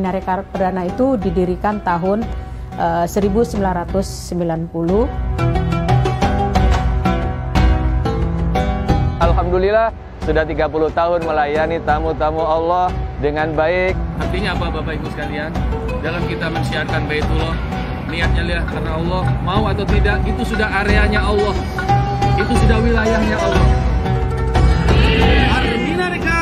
Arminareka Perdana itu didirikan tahun 1990. Alhamdulillah sudah 30 tahun melayani tamu-tamu Allah dengan baik. Artinya apa Bapak Ibu sekalian? Dalam kita mensiarkan Baitullah, niatnya lihat karena Allah, mau atau tidak, itu sudah areanya Allah. Itu sudah wilayahnya Allah. Arminareka.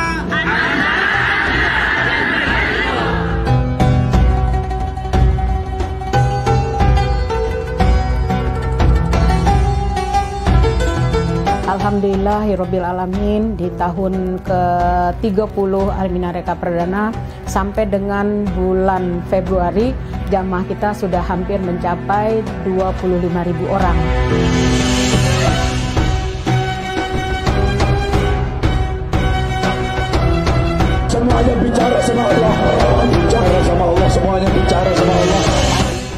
Alhamdulillahirabbil alamin, di tahun ke-30 Arminareka Perdana sampai dengan bulan Februari jamaah kita sudah hampir mencapai 25.000 orang. Semuanya bicara sama Allah, bicara sama Allah, semuanya bicara sama Allah.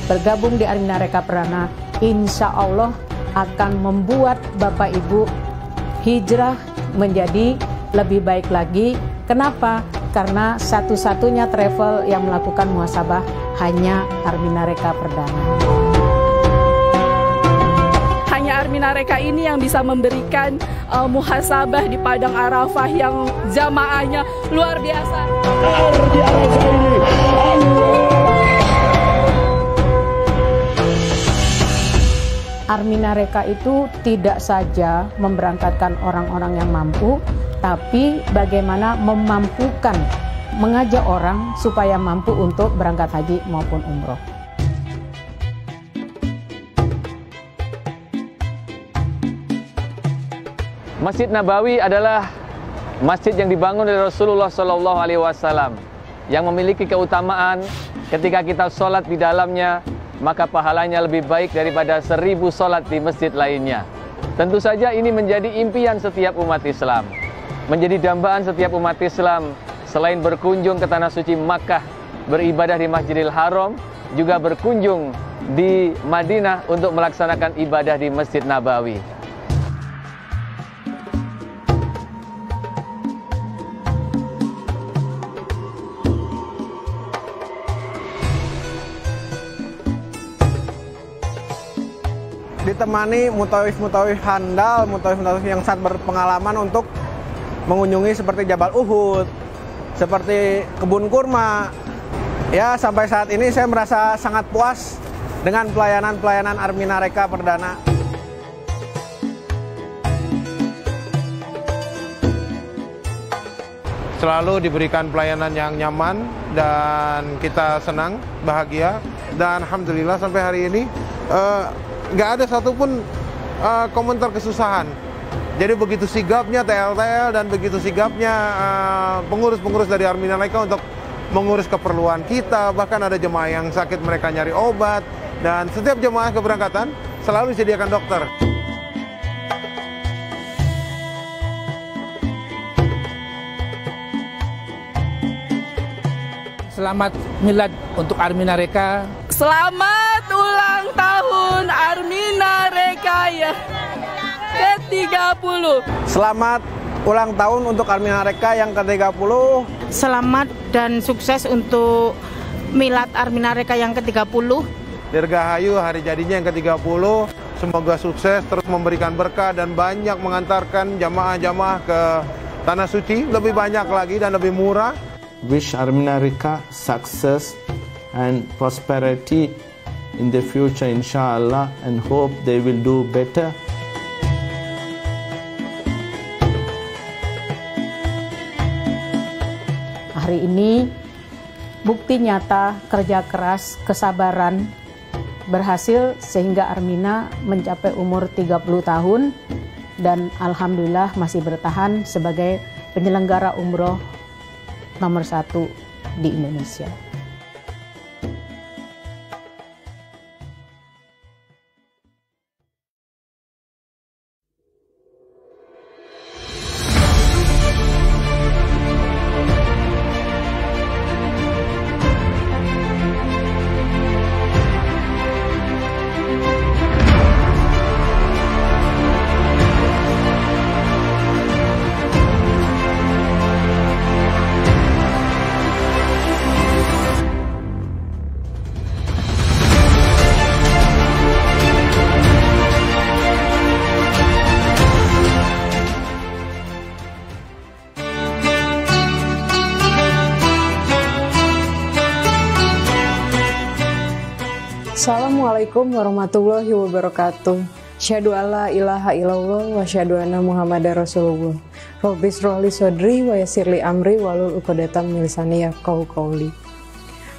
Bergabung di Arminareka Perdana, insya Allah akan membuat Bapak Ibu hijrah menjadi lebih baik lagi. Kenapa? Karena satu-satunya travel yang melakukan muhasabah hanya Arminareka Perdana. Hanya Arminareka ini yang bisa memberikan muhasabah di Padang Arafah yang jamaahnya luar biasa. Di Arafah ini, Allah. Arminareka itu tidak saja memberangkatkan orang-orang yang mampu, tapi bagaimana memampukan, mengajak orang supaya mampu untuk berangkat haji maupun umroh. Masjid Nabawi adalah masjid yang dibangun oleh Rasulullah SAW yang memiliki keutamaan ketika kita sholat di dalamnya, maka pahalanya lebih baik daripada 1000 sholat di masjid lainnya. Tentu saja ini menjadi impian setiap umat Islam, menjadi dambaan setiap umat Islam. Selain berkunjung ke Tanah Suci Makkah, beribadah di Masjidil Haram, juga berkunjung di Madinah untuk melaksanakan ibadah di Masjid Nabawi. Ditemani mutawif-mutawif handal, mutawif-mutawif yang sangat berpengalaman untuk mengunjungi seperti Jabal Uhud, seperti kebun kurma. Ya, sampai saat ini saya merasa sangat puas dengan pelayanan Arminareka Perdana. Selalu diberikan pelayanan yang nyaman dan kita senang, bahagia, dan alhamdulillah sampai hari ini nggak ada satupun komentar kesusahan. Jadi begitu sigapnya TL dan begitu sigapnya pengurus-pengurus dari Arminareka untuk mengurus keperluan kita. Bahkan ada jemaah yang sakit, mereka nyari obat, dan setiap jemaah keberangkatan selalu disediakan dokter. Selamat milad untuk Arminareka. Selamat ulang tahun Arminareka ya ke-30. Selamat ulang tahun untuk Arminareka yang ke-30. Selamat dan sukses untuk milad Arminareka yang ke-30. Dirgahayu hari jadinya yang ke-30. Semoga sukses, terus memberikan berkah dan banyak mengantarkan jamaah-jamaah ke Tanah Suci, lebih banyak lagi dan lebih murah. Wish Arminareka success and prosperity in the future, inshallah, and hope they will do better. Hari ini bukti nyata kerja keras, kesabaran berhasil sehingga Armina mencapai umur 30 tahun dan alhamdulillah masih bertahan sebagai penyelenggara umroh nomor 1 di Indonesia. Assalamualaikum warahmatullahi wabarakatuh. Asyhadu alla ilaha illallah wa asyhadu anna Muhammadar Rasulullah. Rabbi shrah li sadri wa yassir li amri wahlul 'uqdatam min lisani yafqahu qawli.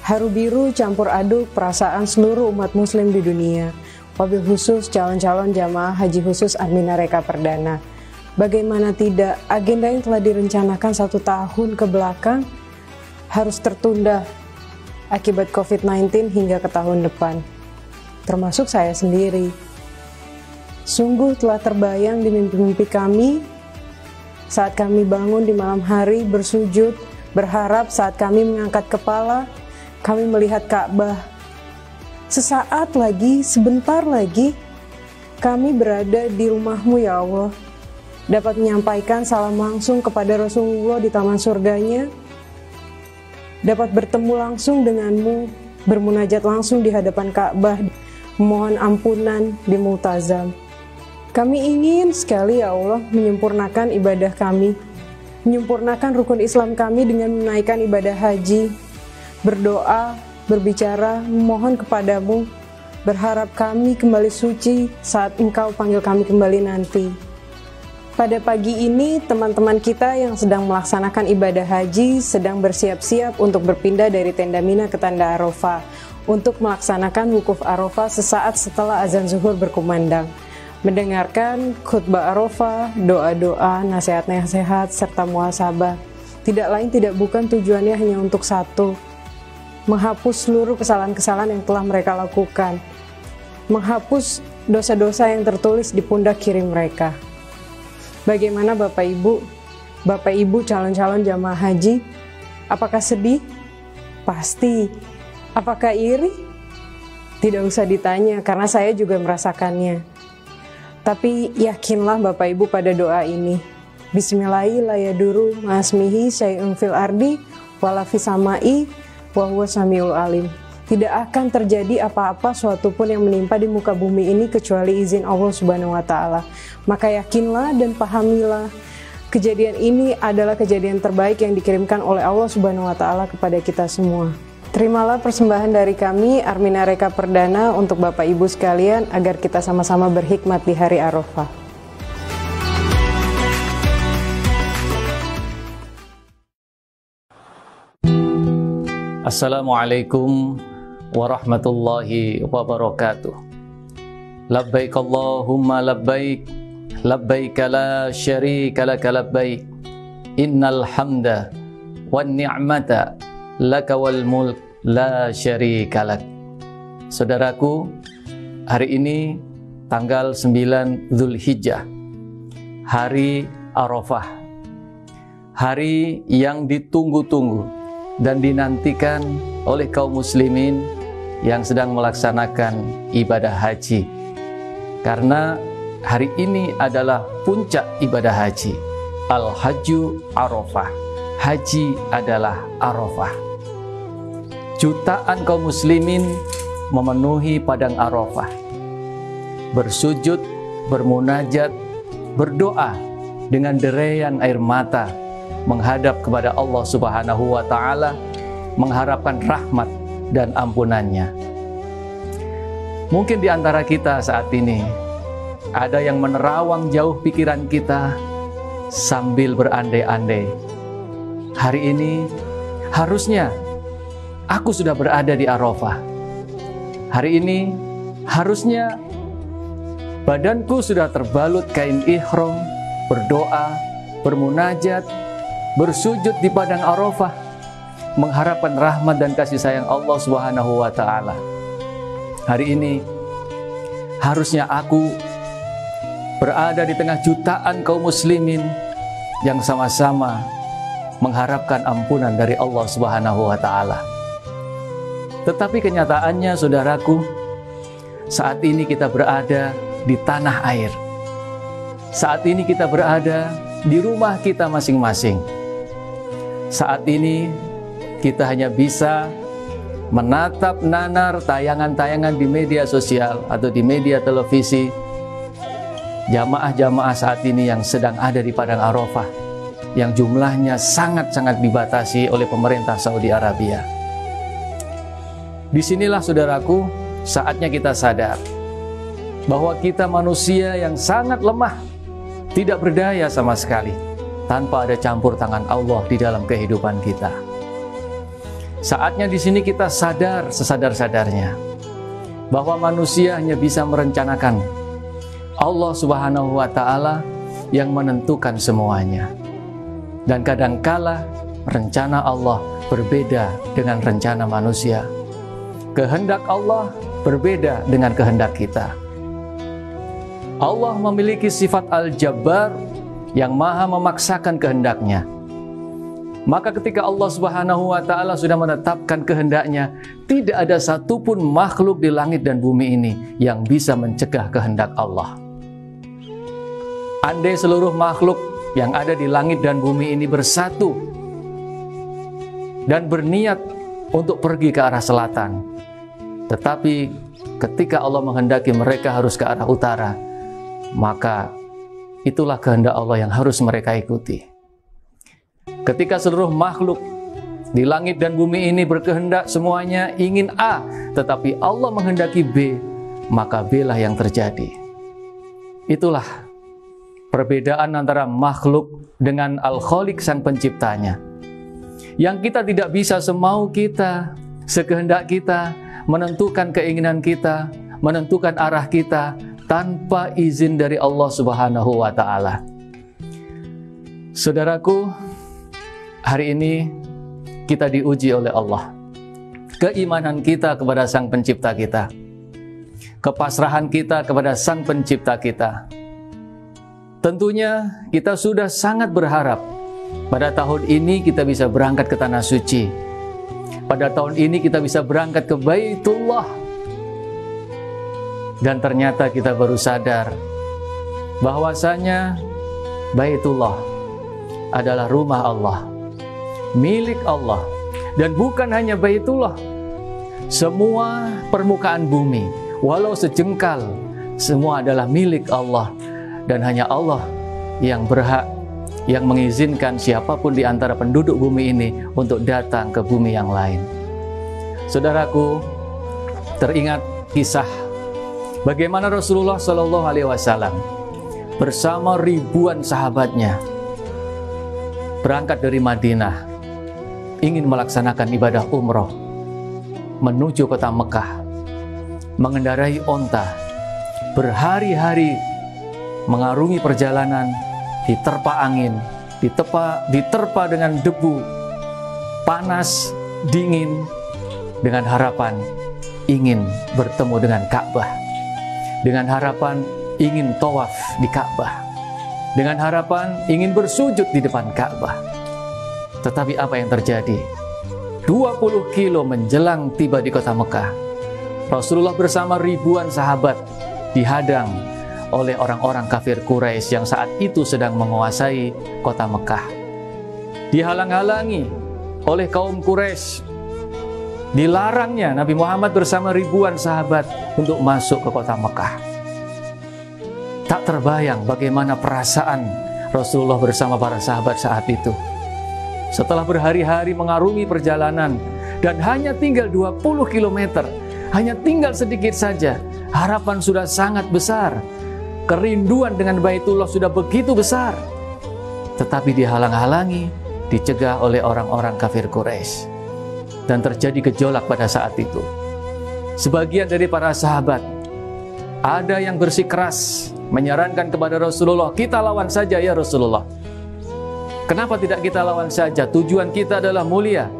Haru biru campur aduk perasaan seluruh umat muslim di dunia, wabil khusus calon-calon jamaah haji khusus Armina Reka Perdana. Bagaimana tidak, agenda yang telah direncanakan 1 tahun ke belakang harus tertunda akibat COVID-19 hingga ke tahun depan, termasuk saya sendiri. Sungguh telah terbayang di mimpi-mimpi kami saat kami bangun di malam hari bersujud, berharap saat kami mengangkat kepala, kami melihat Ka'bah. Sesaat lagi, sebentar lagi, kami berada di rumah-Mu ya Allah, dapat menyampaikan salam langsung kepada Rasulullah di taman surganya, dapat bertemu langsung denganmu, bermunajat langsung di hadapan Ka'bah, mohon ampunan di Multazam. Kami ingin sekali ya Allah menyempurnakan ibadah kami, menyempurnakan rukun Islam kami dengan menaikkan ibadah haji, berdoa, berbicara, memohon kepadamu, berharap kami kembali suci saat Engkau panggil kami kembali nanti. Pada pagi ini, teman-teman kita yang sedang melaksanakan ibadah haji sedang bersiap-siap untuk berpindah dari tenda Mina ke tenda Arafah untuk melaksanakan wukuf Arafah sesaat setelah azan zuhur berkumandang. Mendengarkan khutbah Arafah, doa-doa, nasihat-nasihat, serta muhasabah. Tidak lain tidak bukan tujuannya hanya untuk satu, menghapus seluruh kesalahan-kesalahan yang telah mereka lakukan, menghapus dosa-dosa yang tertulis di pundak kiri mereka. Bagaimana Bapak Ibu calon-calon jamaah haji? Apakah sedih? Pasti. Apakah iri? Tidak usah ditanya karena saya juga merasakannya. Tapi yakinlah Bapak Ibu pada doa ini. Bismillahirrahmanirrahim. Ma'asmihi syai'un fil ardi wala fis samai wa huwa samiul alim. Tidak akan terjadi apa-apa suatu pun yang menimpa di muka bumi ini kecuali izin Allah Subhanahu wa taala. Maka yakinlah dan pahamilah kejadian ini adalah kejadian terbaik yang dikirimkan oleh Allah Subhanahu wa taala kepada kita semua. Terimalah persembahan dari kami Armina Reka Perdana untuk Bapak Ibu sekalian agar kita sama-sama berhikmat di hari Arafah. Assalamualaikum warahmatullahi wabarakatuh. Labbaik Allahumma labbaik, labbaik la syarika laka labbaik, innal hamda wan ni'mata laka wal mulk la syarika lak. Saudaraku, hari ini tanggal 9 Zulhijjah, hari Arafah, hari yang ditunggu-tunggu dan dinantikan oleh kaum muslimin yang sedang melaksanakan ibadah haji. Karena hari ini adalah puncak ibadah haji. Al-Hajju Arafah. Haji adalah Arafah. Jutaan kaum muslimin memenuhi padang Arafah, bersujud, bermunajat, berdoa dengan dereyan air mata menghadap kepada Allah Subhanahu wa taala, mengharapkan rahmat dan ampunannya. Mungkin di antara kita saat ini ada yang menerawang jauh pikiran kita sambil berandai-andai. Hari ini harusnya aku sudah berada di Arafah. Hari ini harusnya badanku sudah terbalut kain ihram, berdoa, bermunajat, bersujud di padang Arafah, mengharapkan rahmat dan kasih sayang Allah Subhanahu wa taala. Hari ini harusnya aku berada di tengah jutaan kaum muslimin yang sama-sama mengharapkan ampunan dari Allah Subhanahu wa taala. Tetapi kenyataannya, saudaraku, saat ini kita berada di tanah air. Saat ini kita berada di rumah kita masing-masing. Saat ini kita hanya bisa menatap nanar tayangan-tayangan di media sosial atau di media televisi jamaah-jamaah saat ini yang sedang ada di padang Arafah, yang jumlahnya sangat-sangat dibatasi oleh pemerintah Saudi Arabia. Disinilah saudaraku, saatnya kita sadar bahwa kita manusia yang sangat lemah, tidak berdaya sama sekali, tanpa ada campur tangan Allah di dalam kehidupan kita. Saatnya di sini kita sadar sesadar-sadarnya bahwa manusia hanya bisa merencanakan. Allah Subhanahu wa Ta'ala yang menentukan semuanya. Dan kadangkala rencana Allah berbeda dengan rencana manusia. Kehendak Allah berbeda dengan kehendak kita. Allah memiliki sifat Al-Jabbar yang maha memaksakan kehendaknya. Maka ketika Allah Subhanahu wa Ta'ala sudah menetapkan kehendaknya, tidak ada satupun makhluk di langit dan bumi ini yang bisa mencegah kehendak Allah. Andai seluruh makhluk yang ada di langit dan bumi ini bersatu dan berniat untuk pergi ke arah selatan, tetapi ketika Allah menghendaki mereka harus ke arah utara, maka itulah kehendak Allah yang harus mereka ikuti. Ketika seluruh makhluk di langit dan bumi ini berkehendak semuanya ingin A, tetapi Allah menghendaki B, maka B lah yang terjadi. Itulah perbedaan antara makhluk dengan Al-Khaliq sang penciptanya. Yang kita tidak bisa semau kita, sekehendak kita, menentukan keinginan kita, menentukan arah kita, tanpa izin dari Allah Subhanahu wa Ta'ala. Saudaraku, hari ini kita diuji oleh Allah. Keimanan kita kepada sang pencipta kita, kepasrahan kita kepada sang pencipta kita. Tentunya kita sudah sangat berharap pada tahun ini kita bisa berangkat ke Tanah Suci. Pada tahun ini kita bisa berangkat ke Baitullah. Dan ternyata kita baru sadar bahwasanya Baitullah adalah rumah Allah, milik Allah. Dan bukan hanya Baitullah, semua permukaan bumi, walau sejengkal, semua adalah milik Allah. Dan hanya Allah yang berhak, yang mengizinkan siapapun di antara penduduk bumi ini untuk datang ke bumi yang lain. Saudaraku, teringat kisah bagaimana Rasulullah SAW bersama ribuan sahabatnya berangkat dari Madinah, ingin melaksanakan ibadah umroh menuju kota Mekah, mengendarai onta, berhari-hari mengarungi perjalanan, diterpa angin, diterpa dengan debu, panas, dingin, dengan harapan ingin bertemu dengan Ka'bah, dengan harapan ingin tawaf di Ka'bah, dengan harapan ingin bersujud di depan Ka'bah. Tetapi apa yang terjadi? 20 kilo menjelang tiba di kota Mekah, Rasulullah bersama ribuan sahabat dihadang oleh orang-orang kafir Quraisy yang saat itu sedang menguasai kota Mekah. Dihalang-halangi oleh kaum Quraisy. Dilarangnya Nabi Muhammad bersama ribuan sahabat untuk masuk ke kota Mekah. Tak terbayang bagaimana perasaan Rasulullah bersama para sahabat saat itu. Setelah berhari-hari mengarungi perjalanan dan hanya tinggal 20 km, hanya tinggal sedikit saja, harapan sudah sangat besar. Kerinduan dengan Baitullah sudah begitu besar, tetapi dihalang-halangi, dicegah oleh orang-orang kafir Quraisy, dan terjadi gejolak pada saat itu. Sebagian dari para sahabat ada yang bersikeras menyarankan kepada Rasulullah, kita lawan saja ya Rasulullah. Kenapa tidak kita lawan saja? Tujuan kita adalah mulia,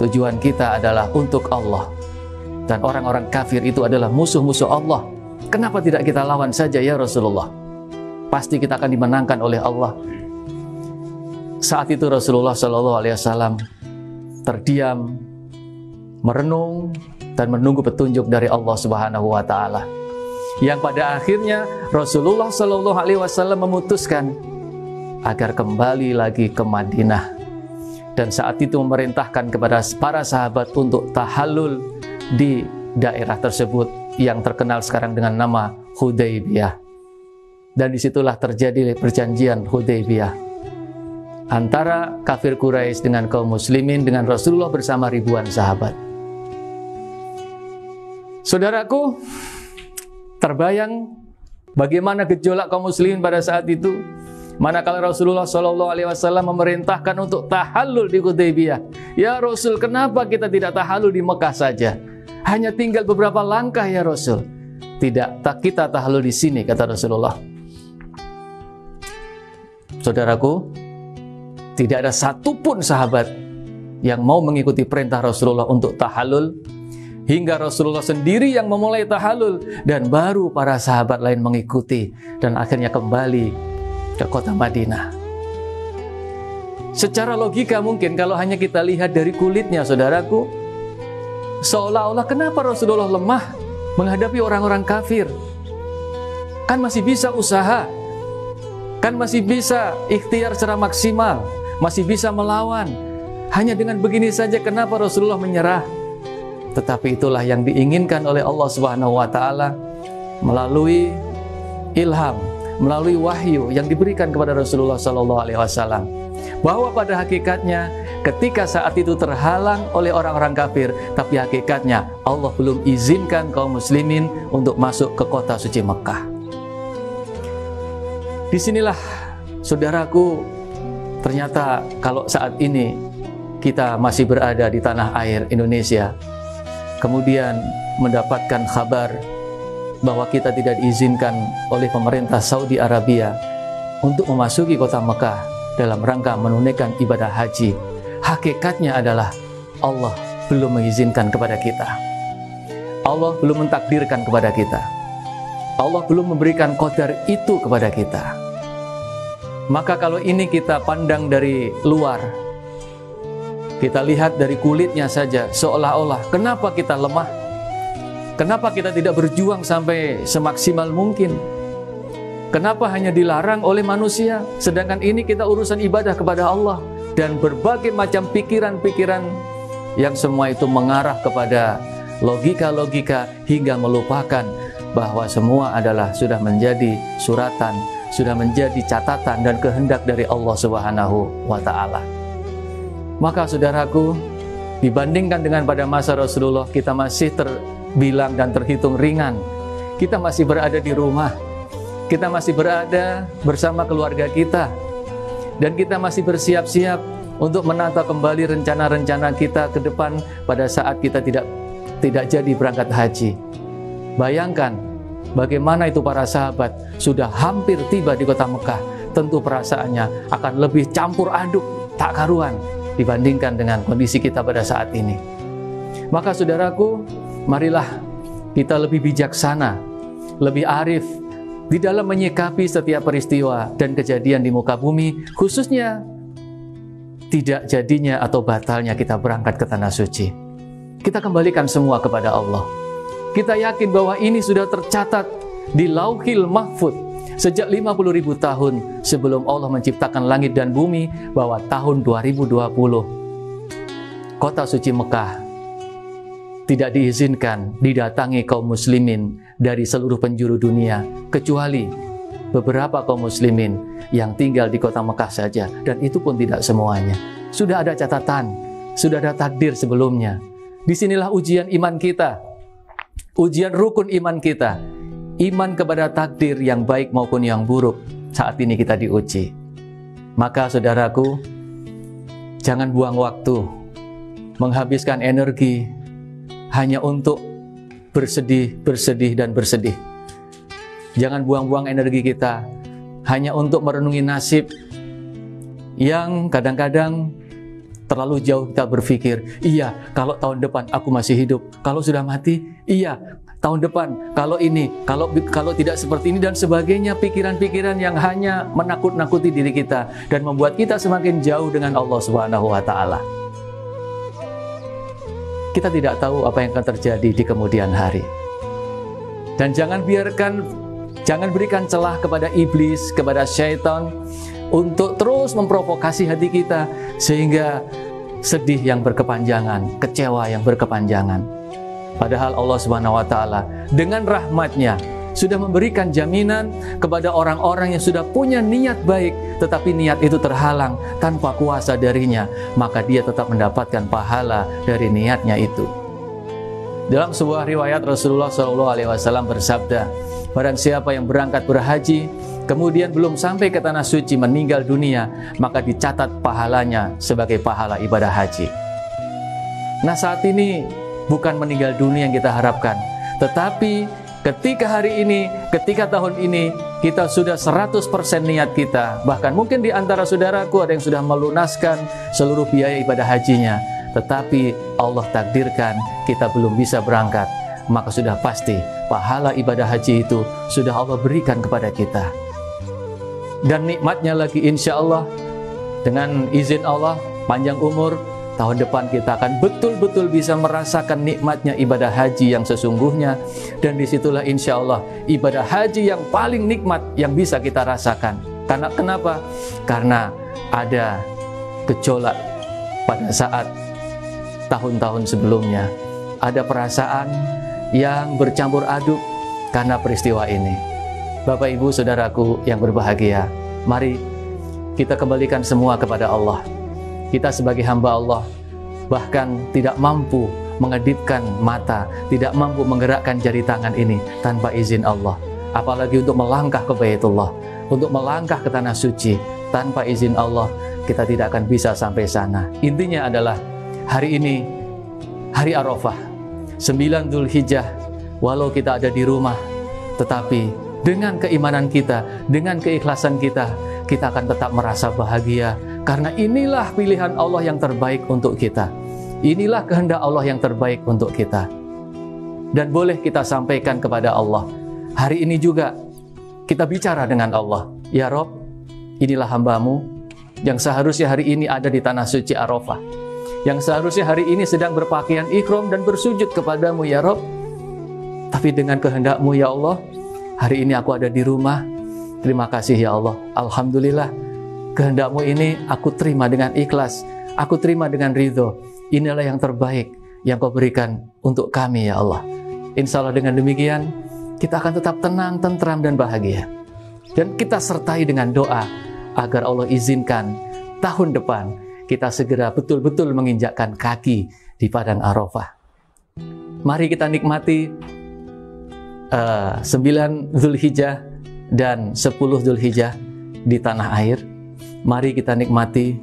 tujuan kita adalah untuk Allah, dan orang-orang kafir itu adalah musuh-musuh Allah. Kenapa tidak kita lawan saja ya Rasulullah? Pasti kita akan dimenangkan oleh Allah. Saat itu Rasulullah SAW terdiam, merenung dan menunggu petunjuk dari Allah Subhanahu wa Ta'ala. Yang pada akhirnya Rasulullah SAW memutuskan agar kembali lagi ke Madinah, dan saat itu memerintahkan kepada para sahabat untuk tahallul di daerah tersebut yang terkenal sekarang dengan nama Hudaybiyah. Dan disitulah terjadi perjanjian Hudaybiyah antara kafir Quraisy dengan kaum muslimin, dengan Rasulullah bersama ribuan sahabat. Saudaraku, terbayang bagaimana gejolak kaum muslimin pada saat itu, manakala Rasulullah SAW memerintahkan untuk tahallul di Hudaybiyah. Ya Rasul, kenapa kita tidak tahallul di Mekah saja? Hanya tinggal beberapa langkah ya Rasul. Tidak, kita tahallul di sini, kata Rasulullah. Saudaraku, tidak ada satupun sahabat yang mau mengikuti perintah Rasulullah untuk tahallul, hingga Rasulullah sendiri yang memulai tahallul, dan baru para sahabat lain mengikuti, dan akhirnya kembali ke kota Madinah. Secara logika mungkin kalau hanya kita lihat dari kulitnya, saudaraku, seolah-olah kenapa Rasulullah lemah menghadapi orang-orang kafir? Kan masih bisa usaha, kan masih bisa ikhtiar secara maksimal, masih bisa melawan. Hanya dengan begini saja kenapa Rasulullah menyerah? Tetapi itulah yang diinginkan oleh Allah Subhanahu wa taala melalui ilham, melalui wahyu yang diberikan kepada Rasulullah SAW, bahwa pada hakikatnya ketika saat itu terhalang oleh orang-orang kafir, tapi hakikatnya Allah belum izinkan kaum muslimin untuk masuk ke kota suci Mekah. Disinilah, saudaraku, ternyata kalau saat ini kita masih berada di tanah air Indonesia, kemudian mendapatkan kabar bahwa kita tidak diizinkan oleh pemerintah Saudi Arabia untuk memasuki kota Mekah dalam rangka menunaikan ibadah haji. Hakikatnya adalah Allah belum mengizinkan kepada kita. Allah belum mentakdirkan kepada kita. Allah belum memberikan qadar itu kepada kita. Maka kalau ini kita pandang dari luar, kita lihat dari kulitnya saja, seolah-olah kenapa kita lemah? Kenapa kita tidak berjuang sampai semaksimal mungkin? Kenapa hanya dilarang oleh manusia? Sedangkan ini kita urusan ibadah kepada Allah. Dan berbagai macam pikiran-pikiran yang semua itu mengarah kepada logika-logika hingga melupakan bahwa semua adalah sudah menjadi suratan, sudah menjadi catatan dan kehendak dari Allah Subhanahu wa taala. Maka saudaraku, dibandingkan dengan pada masa Rasulullah, kita masih terbilang dan terhitung ringan. Kita masih berada di rumah, kita masih berada bersama keluarga kita, dan kita masih bersiap-siap untuk menata kembali rencana-rencana kita ke depan pada saat kita tidak jadi berangkat haji. Bayangkan bagaimana itu para sahabat sudah hampir tiba di kota Mekah, tentu perasaannya akan lebih campur aduk, tak karuan dibandingkan dengan kondisi kita pada saat ini. Maka saudaraku, marilah kita lebih bijaksana, lebih arif di dalam menyikapi setiap peristiwa dan kejadian di muka bumi, khususnya tidak jadinya atau batalnya kita berangkat ke tanah suci. Kita kembalikan semua kepada Allah. Kita yakin bahwa ini sudah tercatat di Lauhil Mahfuz sejak 50.000 tahun sebelum Allah menciptakan langit dan bumi, bahwa tahun 2020 kota suci Mekah tidak diizinkan didatangi kaum muslimin dari seluruh penjuru dunia, kecuali beberapa kaum muslimin yang tinggal di kota Mekah saja, dan itu pun tidak semuanya. Sudah ada catatan, sudah ada takdir sebelumnya. Disinilah ujian iman kita, ujian rukun iman kita, iman kepada takdir yang baik maupun yang buruk. Saat ini kita diuji. Maka saudaraku, jangan buang waktu, menghabiskan energi hanya untuk bersedih, dan bersedih. Jangan buang-buang energi kita hanya untuk merenungi nasib yang kadang-kadang terlalu jauh kita berpikir. Iya, kalau tahun depan aku masih hidup. Kalau sudah mati, iya, tahun depan, kalau ini, kalau tidak seperti ini, dan sebagainya. Pikiran-pikiran yang hanya menakut-nakuti diri kita dan membuat kita semakin jauh dengan Allah Subhanahu wa taala. Kita tidak tahu apa yang akan terjadi di kemudian hari. Dan jangan berikan celah kepada iblis, kepada syaitan untuk terus memprovokasi hati kita sehingga sedih yang berkepanjangan, kecewa yang berkepanjangan. Padahal Allah Subhanahu wa taala dengan rahmatnya sudah memberikan jaminan kepada orang-orang yang sudah punya niat baik, tetapi niat itu terhalang tanpa kuasa darinya, maka dia tetap mendapatkan pahala dari niatnya itu. Dalam sebuah riwayat Rasulullah SAW bersabda, barang siapa yang berangkat berhaji, kemudian belum sampai ke tanah suci meninggal dunia, maka dicatat pahalanya sebagai pahala ibadah haji. Nah, saat ini bukan meninggal dunia yang kita harapkan, tetapi ketika hari ini, ketika tahun ini, kita sudah 100% niat kita. Bahkan mungkin di antara saudaraku ada yang sudah melunaskan seluruh biaya ibadah hajinya, tetapi Allah takdirkan kita belum bisa berangkat, maka sudah pasti pahala ibadah haji itu sudah Allah berikan kepada kita. Dan nikmatnya lagi, insya Allah dengan izin Allah, panjang umur, tahun depan kita akan betul-betul bisa merasakan nikmatnya ibadah haji yang sesungguhnya. Dan disitulah insya Allah ibadah haji yang paling nikmat yang bisa kita rasakan. Karena kenapa? Karena ada gejolak pada saat tahun-tahun sebelumnya. Ada perasaan yang bercampur aduk karena peristiwa ini. Bapak, Ibu, saudaraku yang berbahagia, mari kita kembalikan semua kepada Allah. Kita sebagai hamba Allah bahkan tidak mampu mengedipkan mata, tidak mampu menggerakkan jari tangan ini tanpa izin Allah. Apalagi untuk melangkah ke Baitullah, untuk melangkah ke tanah suci, tanpa izin Allah kita tidak akan bisa sampai sana. Intinya adalah hari ini hari Arafah, 9 Dzulhijjah, walau kita ada di rumah, tetapi dengan keimanan kita, dengan keikhlasan kita, kita akan tetap merasa bahagia. Karena inilah pilihan Allah yang terbaik untuk kita. Inilah kehendak Allah yang terbaik untuk kita. Dan boleh kita sampaikan kepada Allah. Hari ini juga kita bicara dengan Allah. Ya Rob, inilah hambamu yang seharusnya hari ini ada di tanah suci Arafah. Yang seharusnya hari ini sedang berpakaian ikhram dan bersujud kepadamu ya Rob. Tapi dengan kehendakmu ya Allah, hari ini aku ada di rumah. Terima kasih ya Allah. Alhamdulillah, kehendakmu ini aku terima dengan ikhlas, aku terima dengan ridho. Inilah yang terbaik yang kau berikan untuk kami ya Allah. Insya Allah dengan demikian kita akan tetap tenang, tentram dan bahagia. Dan kita sertai dengan doa agar Allah izinkan tahun depan kita segera betul-betul menginjakkan kaki di padang Arafah. Mari kita nikmati 9 Dzulhijjah dan 10 Dzulhijjah di tanah air. Mari kita nikmati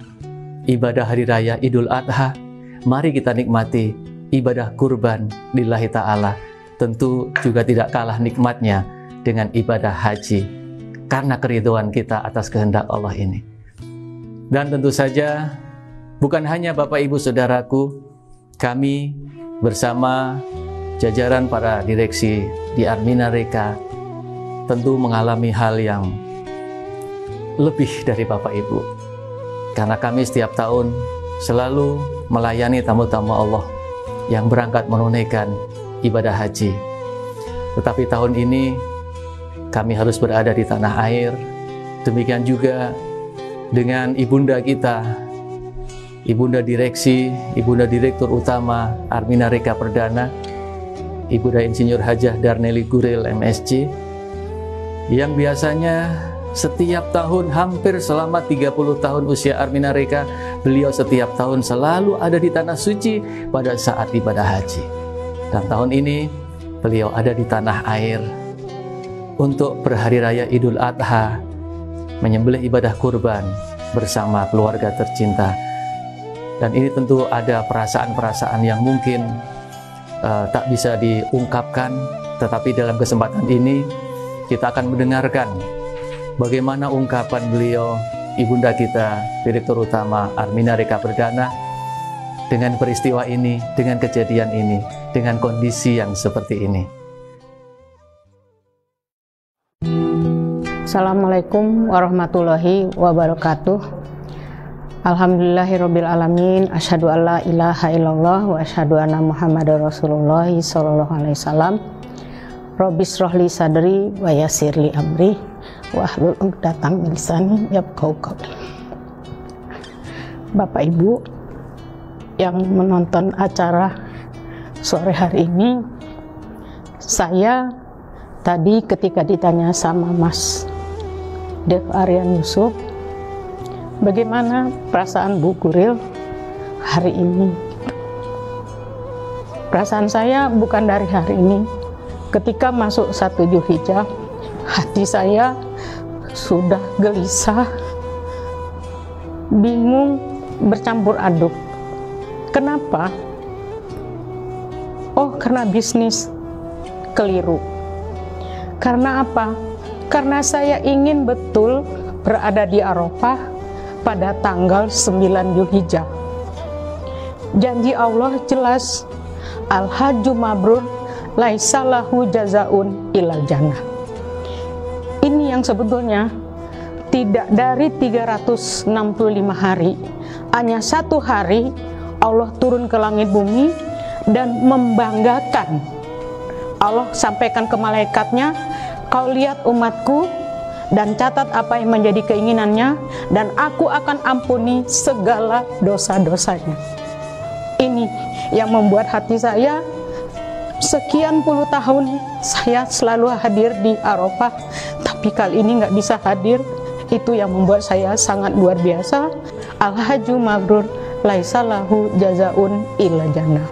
ibadah hari raya Idul Adha. Mari kita nikmati ibadah kurban lillahi ta'ala. Tentu juga tidak kalah nikmatnya dengan ibadah haji, karena keridhaan kita atas kehendak Allah ini. Dan tentu saja bukan hanya Bapak Ibu Saudaraku, kami bersama jajaran para direksi di Arminareka tentu mengalami hal yang lebih dari Bapak Ibu. Karena kami setiap tahun selalu melayani tamu-tamu Allah yang berangkat menunaikan ibadah haji. Tetapi tahun ini kami harus berada di tanah air. Demikian juga dengan ibunda kita, ibunda direksi, ibunda direktur utama Arminareka Perdana, Ibunda Insinyur Hajah Darneli Guril MSc, yang biasanya setiap tahun, hampir selama 30 tahun usia Arminareka, beliau setiap tahun selalu ada di tanah suci pada saat ibadah haji. Dan tahun ini beliau ada di tanah air untuk berhari raya Idul Adha, menyembelih ibadah kurban bersama keluarga tercinta. Dan ini tentu ada perasaan-perasaan yang mungkin tak bisa diungkapkan, tetapi dalam kesempatan ini kita akan mendengarkan bagaimana ungkapan beliau, ibunda kita, Direktur Utama Arminareka Perdana, dengan peristiwa ini, dengan kejadian ini, dengan kondisi yang seperti ini. Assalamualaikum warahmatullahi wabarakatuh. Alhamdulillahirabbil alamin, asyhadu alla ilaha illallah wa asyhadu anna Muhammadar Rasulullah sallallahu alaihi wasallam. Rabbis rohli sadri wa yassirli amri wahlul 'uqdatam min lisani yafqahu qawli. Bapak Ibu yang menonton acara sore hari ini, saya tadi ketika ditanya sama Mas Dev Aryan Yusuf, bagaimana perasaan Bu Guril hari ini? Perasaan saya bukan dari hari ini. Ketika masuk 1 Dzulhijjah, hati saya sudah gelisah, bingung, bercampur aduk. Kenapa? Oh, karena bisnis. Keliru. Karena apa? Karena saya ingin betul berada di Arafah pada tanggal 9 Dzulhijjah. Janji Allah jelas, Al-Hajju Mabrur laisa lahu jazaun ilal jannah. Ini yang sebetulnya tidak dari 365 hari, hanya 1 hari Allah turun ke langit bumi dan membanggakan. Allah sampaikan ke malaikatnya, kau lihat umatku dan catat apa yang menjadi keinginannya, dan aku akan ampuni segala dosa-dosanya. Ini yang membuat hati saya, sekian puluh tahun saya selalu hadir di Arafah, tapi kali ini nggak bisa hadir. Itu yang membuat saya sangat luar biasa. Al-Hajju Mabrur laisa lahu jazaun illa jannah.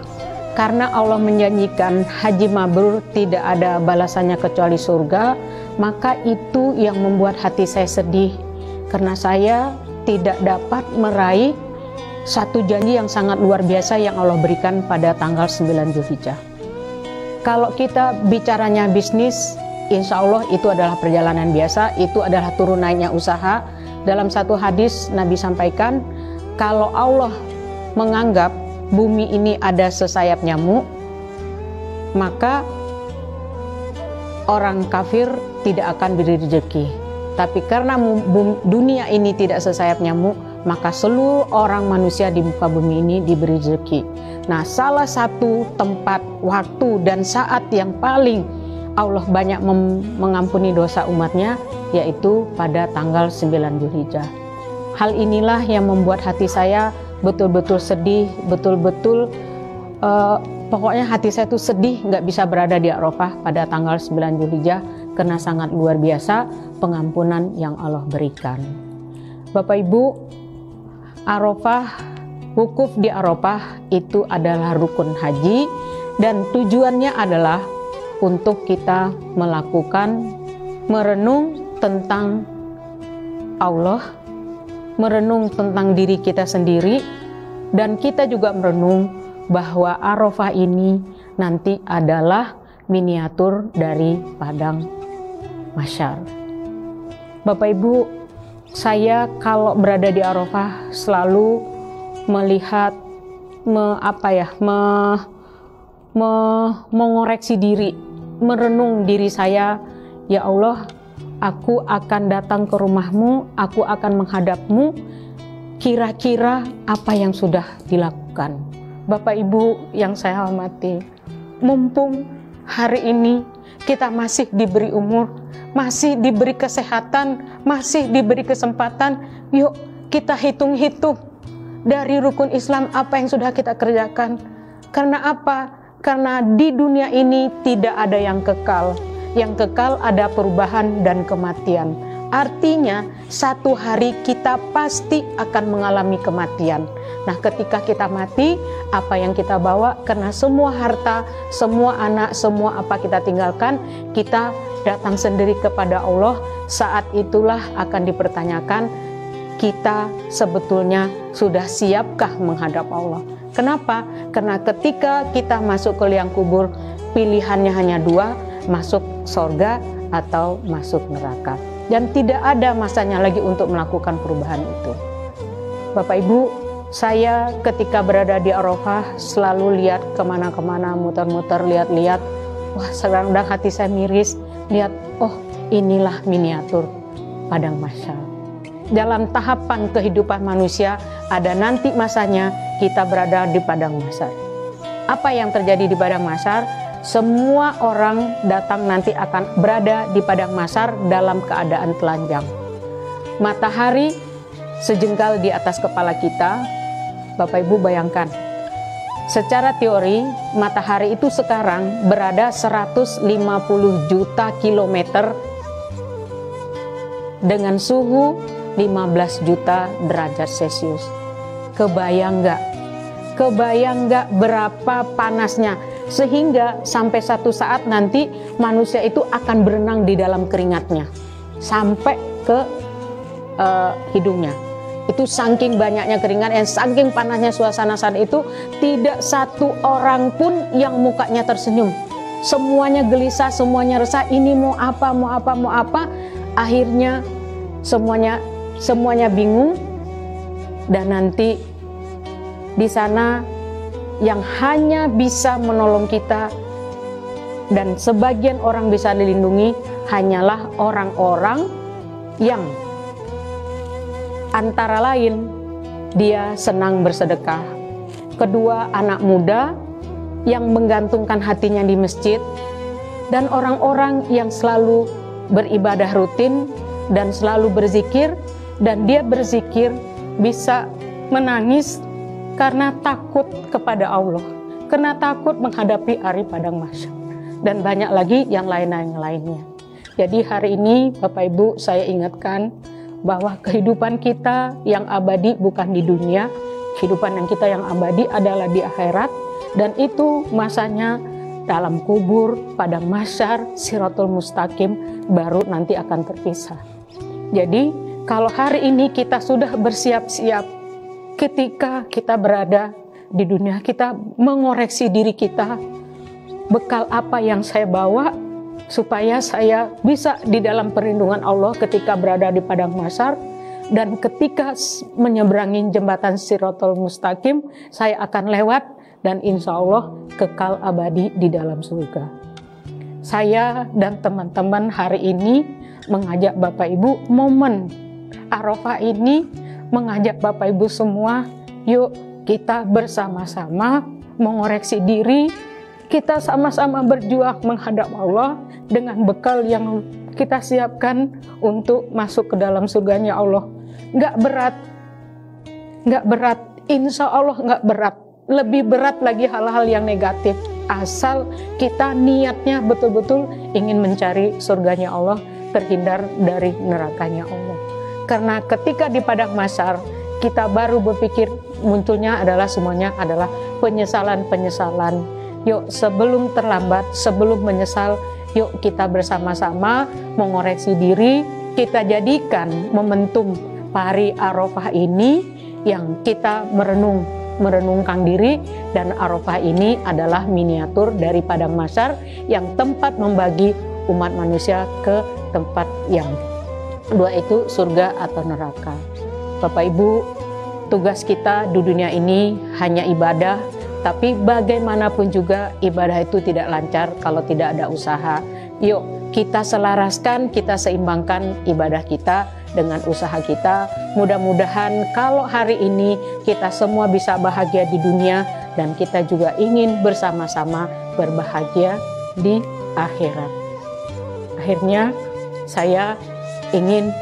Karena Allah menjanjikan haji mabrur tidak ada balasannya kecuali surga, maka itu yang membuat hati saya sedih, karena saya tidak dapat meraih satu janji yang sangat luar biasa yang Allah berikan pada tanggal 9 Dzulhijjah. Kalau kita bicaranya bisnis, insya Allah itu adalah perjalanan biasa, itu adalah turun naiknya usaha. Dalam satu hadis Nabi sampaikan, kalau Allah menganggap bumi ini ada sesayap nyamuk, maka orang kafir tidak akan beri rezeki. Tapi karena dunia ini tidak sesayap nyamuk, maka seluruh orang manusia di muka bumi ini diberi rezeki. Nah, salah satu tempat, waktu, dan saat yang paling Allah banyak mengampuni dosa umatnya, yaitu pada tanggal 9 Dzulhijjah. Hal inilah yang membuat hati saya betul-betul sedih, betul-betul pokoknya hati saya tuh sedih nggak bisa berada di Arafah pada tanggal 9 Dzulhijjah, karena sangat luar biasa pengampunan yang Allah berikan. Bapak Ibu, Arafah, wukuf di Arafah itu adalah rukun haji, dan tujuannya adalah untuk kita melakukan merenung tentang Allah, merenung tentang diri kita sendiri, dan kita juga merenung bahwa Arafah ini nanti adalah miniatur dari padang mahsyar. Bapak Ibu, saya kalau berada di Arafah selalu melihat mengoreksi diri, merenung diri saya. Ya Allah, aku akan datang ke rumahmu, aku akan menghadapmu, kira-kira apa yang sudah dilakukan. Bapak Ibu yang saya hormati, mumpung hari ini kita masih diberi umur, masih diberi kesehatan, masih diberi kesempatan, yuk kita hitung-hitung dari rukun Islam apa yang sudah kita kerjakan. Karena apa? Karena di dunia ini tidak ada yang kekal. Yang kekal ada perubahan dan kematian. Artinya satu hari kita pasti akan mengalami kematian. Nah, ketika kita mati, apa yang kita bawa? Karena semua harta, semua anak, semua apa kita tinggalkan, kita datang sendiri kepada Allah. Saat itulah akan dipertanyakan, kita sebetulnya sudah siapkah menghadap Allah? Kenapa? Karena ketika kita masuk ke liang kubur, pilihannya hanya dua, masuk surga atau masuk neraka. Dan tidak ada masanya lagi untuk melakukan perubahan itu. Bapak Ibu, saya ketika berada di Arafah selalu lihat kemana-kemana, muter-muter, lihat-lihat. Wah, sekarang hati saya miris. Lihat, oh inilah miniatur padang mahsyar. Dalam tahapan kehidupan manusia, ada nanti masanya kita berada di padang mahsyar. Apa yang terjadi di padang mahsyar? Semua orang datang nanti akan berada di padang mahsyar dalam keadaan telanjang. Matahari sejengkal di atas kepala kita. Bapak Ibu bayangkan, secara teori matahari itu sekarang berada 150 juta kilometer dengan suhu 15 juta derajat Celcius. Kebayang nggak? Kebayang nggak berapa panasnya? sehingga sampai satu saat nanti manusia itu akan berenang di dalam keringatnya sampai ke hidungnya. Itu saking banyaknya keringat, saking panasnya suasana saat itu, tidak satu orang pun yang mukanya tersenyum. Semuanya gelisah, semuanya resah, ini mau apa, mau apa, mau apa. Akhirnya semuanya bingung, dan nanti di sana yang hanya bisa menolong kita dan sebagian orang bisa dilindungi hanyalah orang-orang yang antara lain dia senang bersedekah. Kedua, anak muda yang menggantungkan hatinya di masjid, dan orang-orang yang selalu beribadah rutin dan selalu berzikir, dan dia berzikir bisa menangis karena takut kepada Allah, karena takut menghadapi hari padang mahsyar, dan banyak lagi yang lainnya. Jadi hari ini Bapak Ibu, saya ingatkan bahwa kehidupan kita yang abadi bukan di dunia, kehidupan yang kita yang abadi adalah di akhirat, dan itu masanya dalam kubur, padang mahsyar, Shiratul Mustaqim, baru nanti akan terpisah. Jadi kalau hari ini kita sudah bersiap-siap, ketika kita berada di dunia, kita mengoreksi diri kita, bekal apa yang saya bawa supaya saya bisa di dalam perlindungan Allah ketika berada di padang mahsyar, dan ketika menyeberangi jembatan Shiratul Mustaqim, saya akan lewat dan insya Allah kekal abadi di dalam surga. Saya dan teman-teman hari ini mengajak Bapak Ibu, momen Arafah ini mengajak Bapak Ibu semua, yuk kita bersama-sama mengoreksi diri, kita sama-sama berjuang menghadap Allah dengan bekal yang kita siapkan untuk masuk ke dalam surganya Allah. Nggak berat, insya Allah nggak berat. Lebih berat lagi hal-hal yang negatif, asal kita niatnya betul-betul ingin mencari surganya Allah, terhindar dari nerakanya Allah. Karena ketika di padang mahsyar kita baru berpikir, munculnya adalah semuanya adalah penyesalan-penyesalan. Yuk sebelum terlambat, sebelum menyesal, yuk kita bersama-sama mengoreksi diri, kita jadikan momentum hari Arafah ini yang kita merenungkan diri, dan Arafah ini adalah miniatur dari padang mahsyar yang tempat membagi umat manusia ke tempat yang dua, itu surga atau neraka. Bapak Ibu, tugas kita di dunia ini hanya ibadah, tapi bagaimanapun juga ibadah itu tidak lancar kalau tidak ada usaha. Yuk kita selaraskan, kita seimbangkan ibadah kita dengan usaha kita. Mudah-mudahan kalau hari ini kita semua bisa bahagia di dunia, dan kita juga ingin bersama-sama berbahagia di akhirat. Akhirnya saya ingin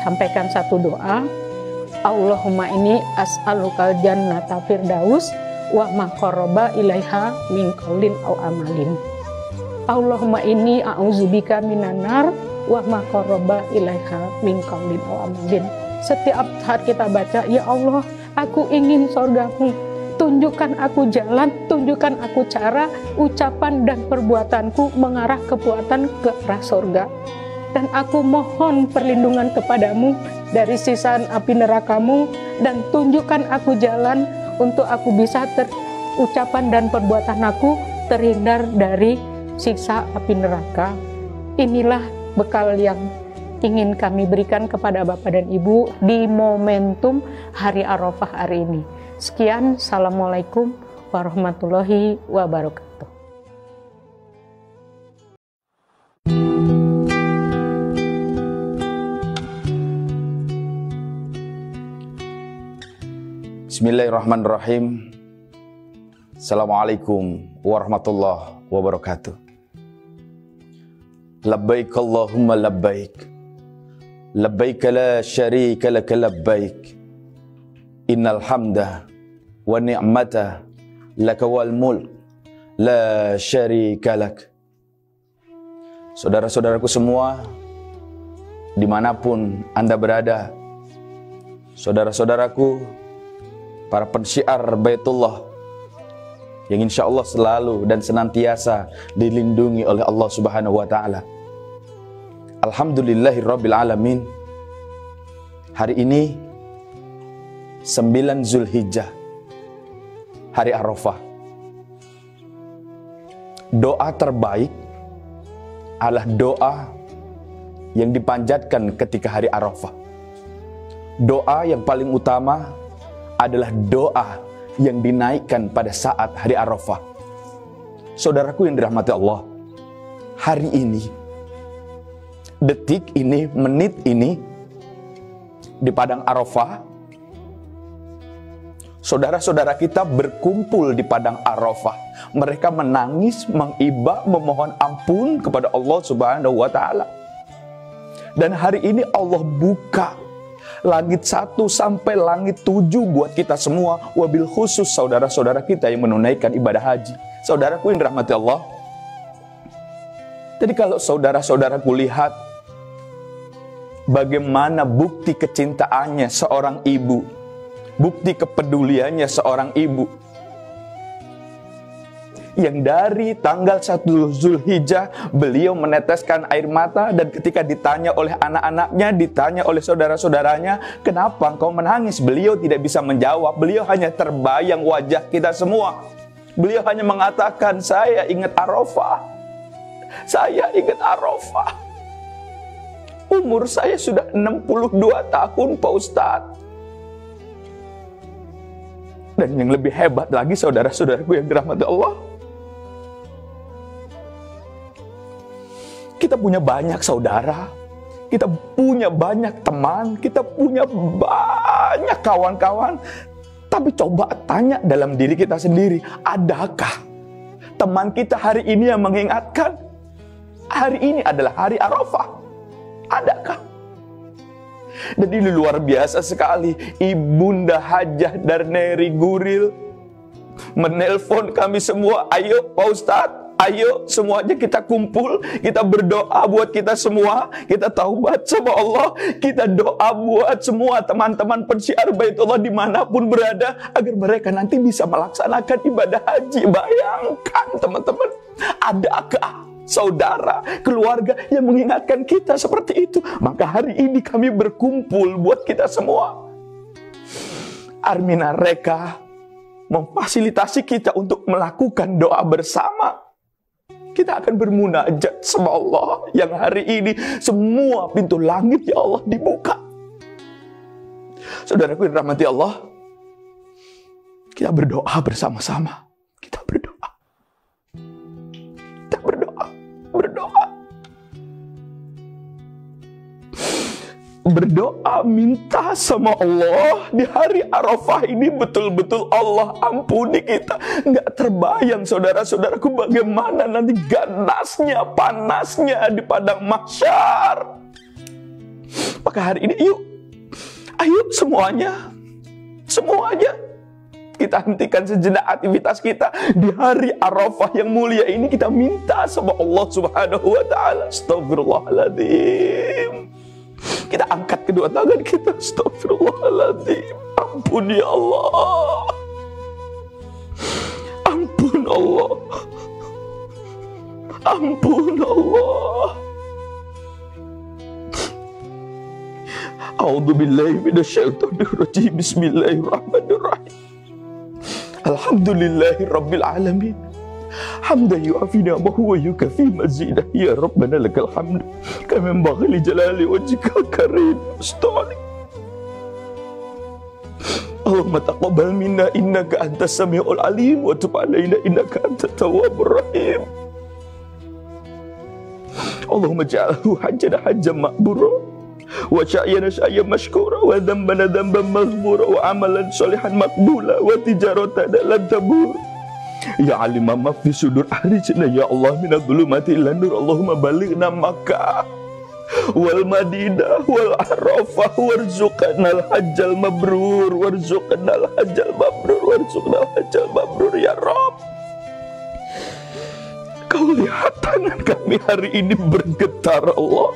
sampaikan satu doa. Allahumma inni as'alukal jannata firdaus wa ma qarraba ilaiha min qaulin aw amalin. Allahumma inni a'udzubika minan nar wa ma qarraba ilaiha min qaulin aw amalin. Setiap saat kita baca, ya Allah, aku ingin surgamu. Tunjukkan aku jalan, tunjukkan aku cara, ucapan dan perbuatanku mengarah kekuatan ke arah surga. Dan aku mohon perlindungan kepadamu dari sisaan api nerakamu, dan tunjukkan aku jalan untuk aku bisa ucapan dan perbuatan aku terhindar dari siksa api neraka. Inilah bekal yang ingin kami berikan kepada Bapak dan Ibu di momentum hari Arafah hari ini. Sekian, Assalamualaikum warahmatullahi wabarakatuh. Bismillahirrahmanirrahim. Assalamualaikum warahmatullahi wabarakatuh. Labbaik Allahumma labbaik. Labbaik la syarika laka labbaik. Innal hamda wa ni'mata laka wal mulk la syarika lak. Saudara-saudaraku semua, dimanapun Anda berada, saudara-saudaraku, para pensyiar Baitullah, yang insya Allah selalu dan senantiasa dilindungi oleh Allah Subhanahu wa Ta'ala. Alhamdulillahirabbil alamin. Hari ini 9 Zulhijjah, hari Arafah. Doa terbaik adalah doa yang dipanjatkan ketika hari Arafah. Doa yang paling utama adalah doa yang dinaikkan pada saat hari Arafah. Saudaraku yang dirahmati Allah, hari ini, detik ini, menit ini, di padang Arafah, saudara-saudara kita berkumpul di padang Arafah. Mereka menangis, mengibah, memohon ampun kepada Allah Subhanahu wa Ta'ala. Dan hari ini Allah buka langit 1 sampai langit 7 buat kita semua, wabil khusus saudara-saudara kita yang menunaikan ibadah haji. Saudaraku yang dirahmati Allah, jadi kalau saudara-saudaraku lihat bagaimana bukti kecintaannya seorang ibu, bukti kepeduliannya seorang ibu, yang dari tanggal 1 Zulhijjah beliau meneteskan air mata, dan ketika ditanya oleh anak-anaknya, ditanya oleh saudara-saudaranya, kenapa engkau menangis? Beliau tidak bisa menjawab, beliau hanya terbayang wajah kita semua. Beliau hanya mengatakan, saya ingat Arafah, saya ingat Arafah. Umur saya sudah 62 tahun, Pak Ustadz. Dan yang lebih hebat lagi, saudara-saudaraku yang dirahmati Allah, kita punya banyak saudara, kita punya banyak teman, kita punya banyak kawan-kawan. Tapi coba tanya dalam diri kita sendiri, adakah teman kita hari ini yang mengingatkan hari ini adalah hari Arafah? Adakah? Dan ini luar biasa sekali. Ibunda Hajah Darneri Guril menelpon kami semua, ayo Pak Ustadz, ayo semuanya kita kumpul, kita berdoa buat kita semua, kita taubat sama Allah, kita doa buat semua teman-teman pensiar Baitullah dimanapun berada, agar mereka nanti bisa melaksanakan ibadah haji. Bayangkan teman-teman, adakah saudara, keluarga yang mengingatkan kita seperti itu? Maka hari ini kami berkumpul buat kita semua. Armina Reka memfasilitasi kita untuk melakukan doa bersama. Kita akan bermunajat sama Allah yang hari ini semua pintu langit ya Allah dibuka. Saudaraku yang dirahmati Allah, kita berdoa bersama-sama. Kita berdoa. Kita berdoa. Berdoa. Berdoa minta sama Allah di hari Arafah ini, betul-betul Allah ampuni kita. Nggak terbayang saudara-saudaraku bagaimana nanti ganasnya, panasnya di padang mahsyar. Maka hari ini ayo semuanya kita hentikan sejenak aktivitas kita di hari Arafah yang mulia ini, kita minta sama Allah Subhanahu wa Ta'ala. Astagfirullahaladzim. Kita angkat kedua tangan kita. Astagfirullahaladzim. Ampun ya Allah. Ampun Allah. Ampun Allah. A'udzubillahi minasyaitonirrajim. Bismillahirrahmanirrahim. Alhamdulillahi rabbil alamin. Hamdan yu'afi ni'amahu wa yukafi mazidah. Ya Rabbana lakal hamd kama yanbaghi li jalali wajhikal karim. Astaghfirullah. Allahumma taqabbal minna innaka antas samiul alim wa tub alaina innaka antat tawwabur rahim. Allahumma ja'alhu hajjana hajjan ma'bura wa sya'yana sya'yan mashkura wa dhanbana dhanban maghfura wa amalan sholihan maqbula wa tijaratan lan tabur. Ya alimah ma fi sudur ahrijna ya Allah minadh dhulumati ilan nur. Allahumma balighna Makkah wal Madinah wal Arafah warzuqnal hajjal mabrur warzuqnal hajjal mabrur warzuqnal hajjal mabrur ya Rabb. Kau lihat tangan kami hari ini bergetar Allah.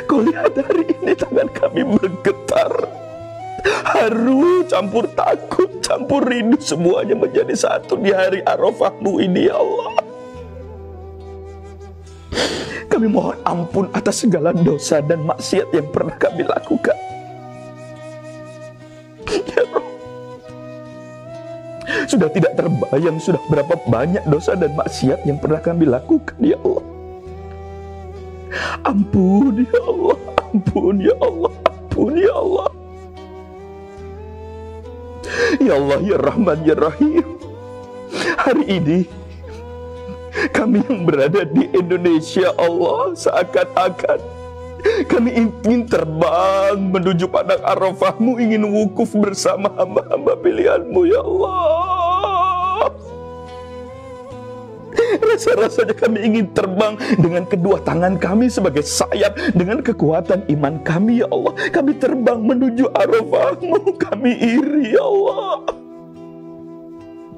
Kau lihat hari ini tangan kami bergetar. haru, campur takut, campur rindu, semuanya menjadi satu di hari Arafah-Mu ini ya Allah. Kami mohon ampun atas segala dosa dan maksiat yang pernah kami lakukan. Ya Rabb, sudah tidak terbayang sudah berapa banyak dosa dan maksiat yang pernah kami lakukan ya Allah. Ampun ya Allah, ampun ya Allah, ampun ya Allah. Ya Allah ya Rahman ya Rahim, hari ini kami yang berada di Indonesia Allah, seakan-akan kami ingin terbang menuju padang Arafah-Mu, ingin wukuf bersama hamba-hamba pilihan-Mu ya Allah. Rasa-rasanya kami ingin terbang dengan kedua tangan kami sebagai sayap, dengan kekuatan iman kami ya Allah. Kami terbang menuju Arafah-Mu, kami iri ya Allah.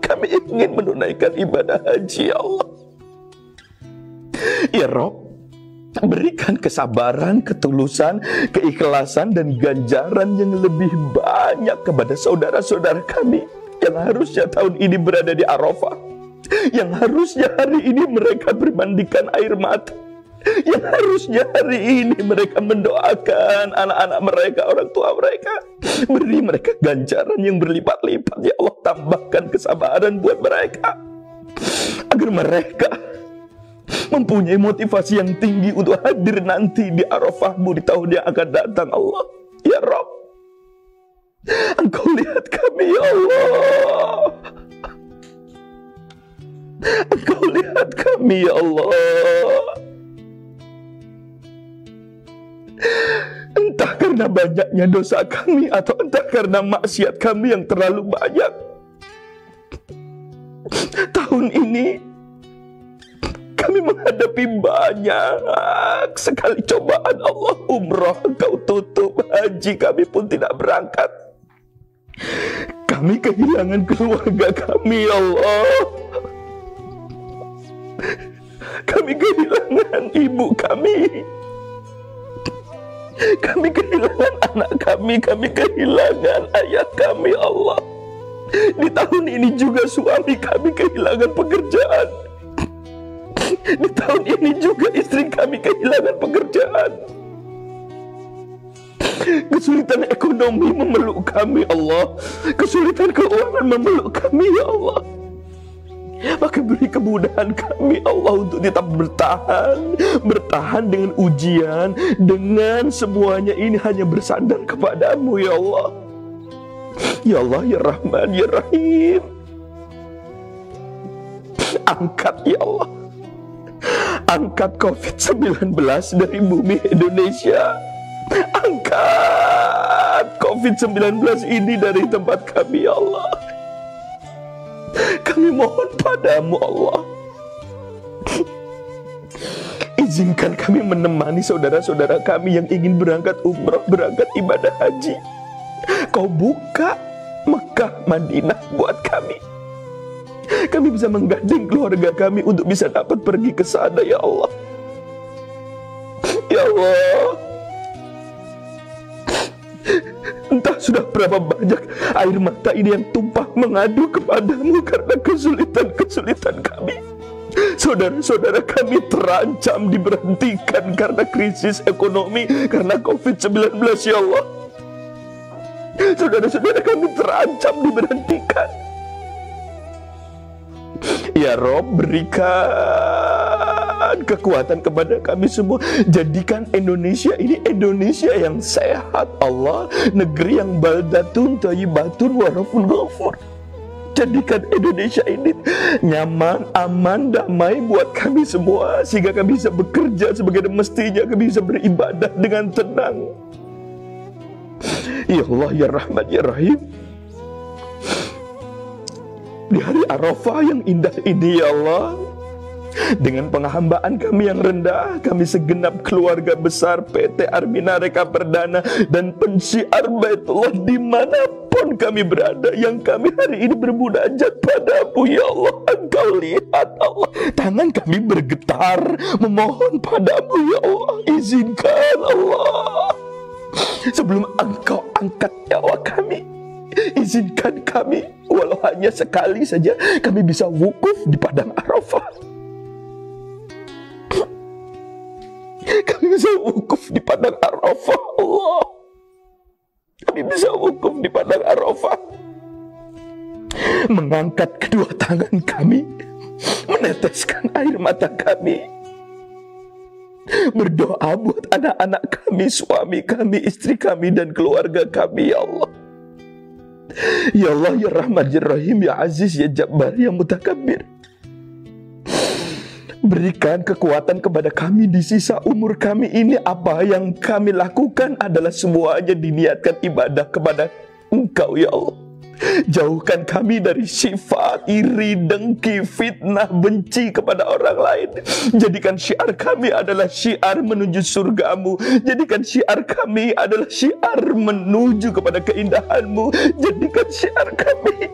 Kami ingin menunaikan ibadah haji ya Allah. Ya Rabb, berikan kesabaran, ketulusan, keikhlasan, dan ganjaran yang lebih banyak kepada saudara-saudara kami yang harusnya tahun ini berada di Arafah, yang harusnya hari ini mereka bermandikan air mata, yang harusnya hari ini mereka mendoakan anak-anak mereka, orang tua mereka. Beri mereka ganjaran yang berlipat-lipat ya Allah. Tambahkan kesabaran buat mereka, agar mereka mempunyai motivasi yang tinggi untuk hadir nanti di Arafah-Mu di tahun yang akan datang Allah. Ya Rabb, Engkau lihat kami ya Allah. Engkau lihat kami ya Allah. Entah karena banyaknya dosa kami, atau entah karena maksiat kami yang terlalu banyak, tahun ini kami menghadapi banyak sekali cobaan Allah. Umrah Engkau tutup, haji kami pun tidak berangkat. Kami kehilangan keluarga kami ya Allah. Kami kehilangan ibu kami. Kami kehilangan anak kami kehilangan ayah kami Allah. Di tahun ini juga suami kami kehilangan pekerjaan. Di tahun ini juga istri kami kehilangan pekerjaan. Kesulitan ekonomi memeluk kami Allah. Kesulitan keuangan memeluk kami ya Allah. Maka beri kemudahan kami Allah untuk tetap bertahan dengan ujian, dengan semuanya ini hanya bersandar kepadamu ya Allah. Ya Allah ya Rahman ya Rahim, angkat ya Allah, angkat COVID-19 dari bumi Indonesia. Angkat COVID-19 ini dari tempat kami ya Allah. Kami mohon padamu Allah, izinkan kami menemani saudara-saudara kami yang ingin berangkat umrah, berangkat ibadah haji. Kau buka Mekah, Madinah buat kami. Kami bisa menggandeng keluarga kami untuk bisa dapat pergi ke sana ya Allah. Ya Allah, entah sudah berapa banyak air mata ini yang tumpah mengadu kepadamu karena kesulitan-kesulitan kami. Saudara-saudara kami terancam diberhentikan karena krisis ekonomi, karena COVID-19 ya Allah. Saudara-saudara kami terancam diberhentikan. Ya Rob, berikan kekuatan kepada kami semua. Jadikan Indonesia ini Indonesia yang sehat Allah, negeri yang baldatun thayyibatun wa rabbun ghafur. Jadikan Indonesia ini nyaman, aman, damai buat kami semua, sehingga kami bisa bekerja sebagai mestinya, kami bisa beribadah dengan tenang. Ya Allah ya Rahman ya Rahim, di hari Arafah yang indah ini ya Allah, dengan penghambaan kami yang rendah, kami segenap keluarga besar PT Armina Reka Perdana dan pensiar Baitullah dimanapun kami berada, yang kami hari ini bermunajat padamu ya Allah. Engkau lihat Allah, tangan kami bergetar memohon padamu ya Allah. Izinkan Allah, Sebelum Engkau angkat nyawa kami, izinkan kami walau hanya sekali saja kami bisa wukuf di padang Arafah. Kami bisa wukuf di padang Arafah, Allah. Kami bisa wukuf di padang Arafah, mengangkat kedua tangan kami, meneteskan air mata kami, berdoa buat anak-anak kami, suami kami, istri kami, dan keluarga kami, ya Allah. Ya Allah, ya Rahman, ya Rahim, ya Aziz, ya Jabbar, ya Mutakabbir. Berikan kekuatan kepada kami di sisa umur kami ini. Apa yang kami lakukan adalah semuanya diniatkan ibadah kepada Engkau, ya Allah. Jauhkan kami dari sifat iri, dengki, fitnah, benci kepada orang lain. Jadikan syiar kami adalah syiar menuju surgamu. Jadikan syiar kami adalah syiar menuju kepada keindahanmu. Jadikan syiar kami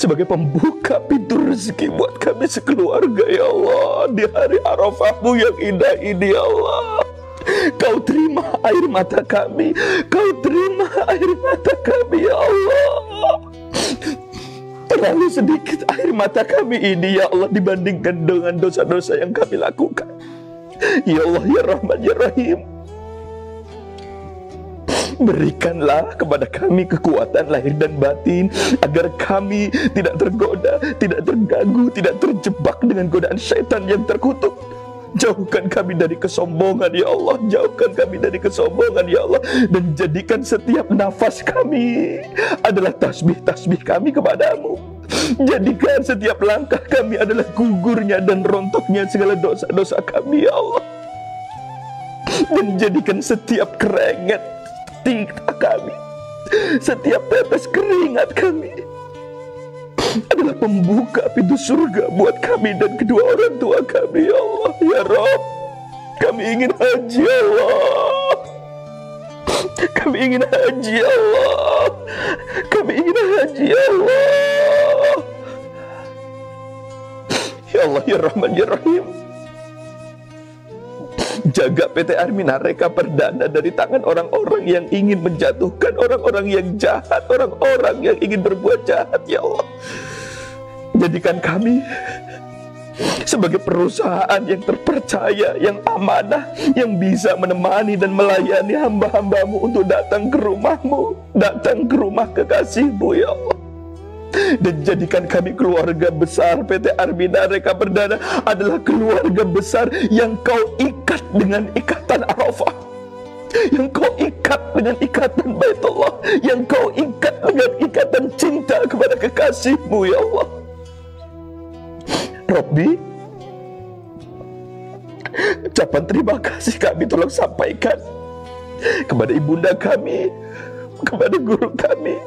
sebagai pembuka pintu rezeki buat kami sekeluarga, ya Allah. Di hari Arafahmu yang indah ini, ya Allah, Kau terima air mata kami, Kau terima air mata kami, ya Allah. Terlalu sedikit air mata kami ini, ya Allah, dibandingkan dengan dosa-dosa yang kami lakukan. Ya Allah, ya Rahman, ya Rahim, berikanlah kepada kami kekuatan lahir dan batin agar kami tidak tergoda, tidak terganggu, tidak terjebak dengan godaan syaitan yang terkutuk. Jauhkan kami dari kesombongan, ya Allah. Jauhkan kami dari kesombongan, ya Allah. Dan jadikan setiap nafas kami adalah tasbih-tasbih kami kepadamu. Jadikan setiap langkah kami adalah gugurnya dan rontoknya segala dosa-dosa kami, ya Allah. Dan jadikan setiap keringat kami, setiap tetes keringat kami adalah pembuka pintu surga buat kami dan kedua orang tua kami, ya Allah. Ya Rabb, kami ingin haji, ya Allah. Kami ingin haji, ya Allah. Kami ingin haji, ya Allah. Ya Allah, ya Rahman, ya Rahim, jaga PT Armina Reka Perdana dari tangan orang-orang yang ingin menjatuhkan, orang-orang yang jahat, orang-orang yang ingin berbuat jahat, ya Allah. Jadikan kami sebagai perusahaan yang terpercaya, yang amanah, yang bisa menemani dan melayani hamba-hambamu untuk datang ke rumahmu, datang ke rumah kekasihmu, ya Allah. Dan jadikan kami keluarga besar PT Armina Reka Perdana adalah keluarga besar yang Kau ikat dengan ikatan Arafah, yang Kau ikat dengan ikatan Baitullah, yang Kau ikat dengan ikatan cinta kepada kekasihmu, ya Allah. Rabbi, ucapan terima kasih kami tolong sampaikan kepada ibunda kami, kepada guru kami,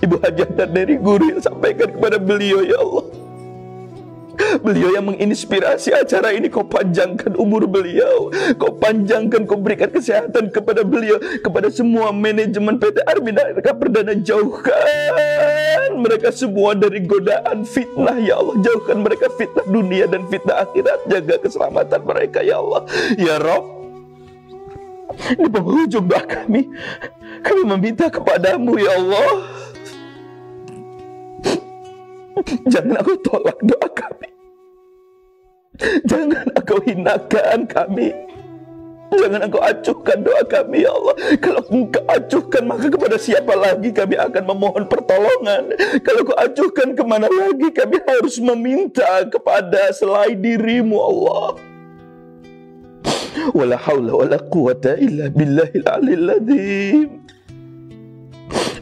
Ibu Hajah dan Neri Guru, sampaikan kepada beliau, ya Allah. Beliau yang menginspirasi acara ini, Kau panjangkan umur beliau, Kau panjangkan, Kau berikan kesehatan kepada beliau, kepada semua manajemen PT Armina Reka Perdana. Jauhkan mereka semua dari godaan fitnah, ya Allah. Jauhkan mereka fitnah dunia dan fitnah akhirat. Jaga keselamatan mereka, ya Allah. Ya Rabb, di penghujung doa kami meminta kepadamu, ya Allah, jangan Engkau tolak doa kami, jangan Engkau hinakan kami, jangan Engkau acuhkan doa kami, ya Allah. Kalau Engkau acuhkan, maka kepada siapa lagi kami akan memohon pertolongan? Kalau Kau acuhkan, kemana lagi kami harus meminta kepada selain dirimu, Allah. Wala hawla wala quwata illa billahil aliyil adzim.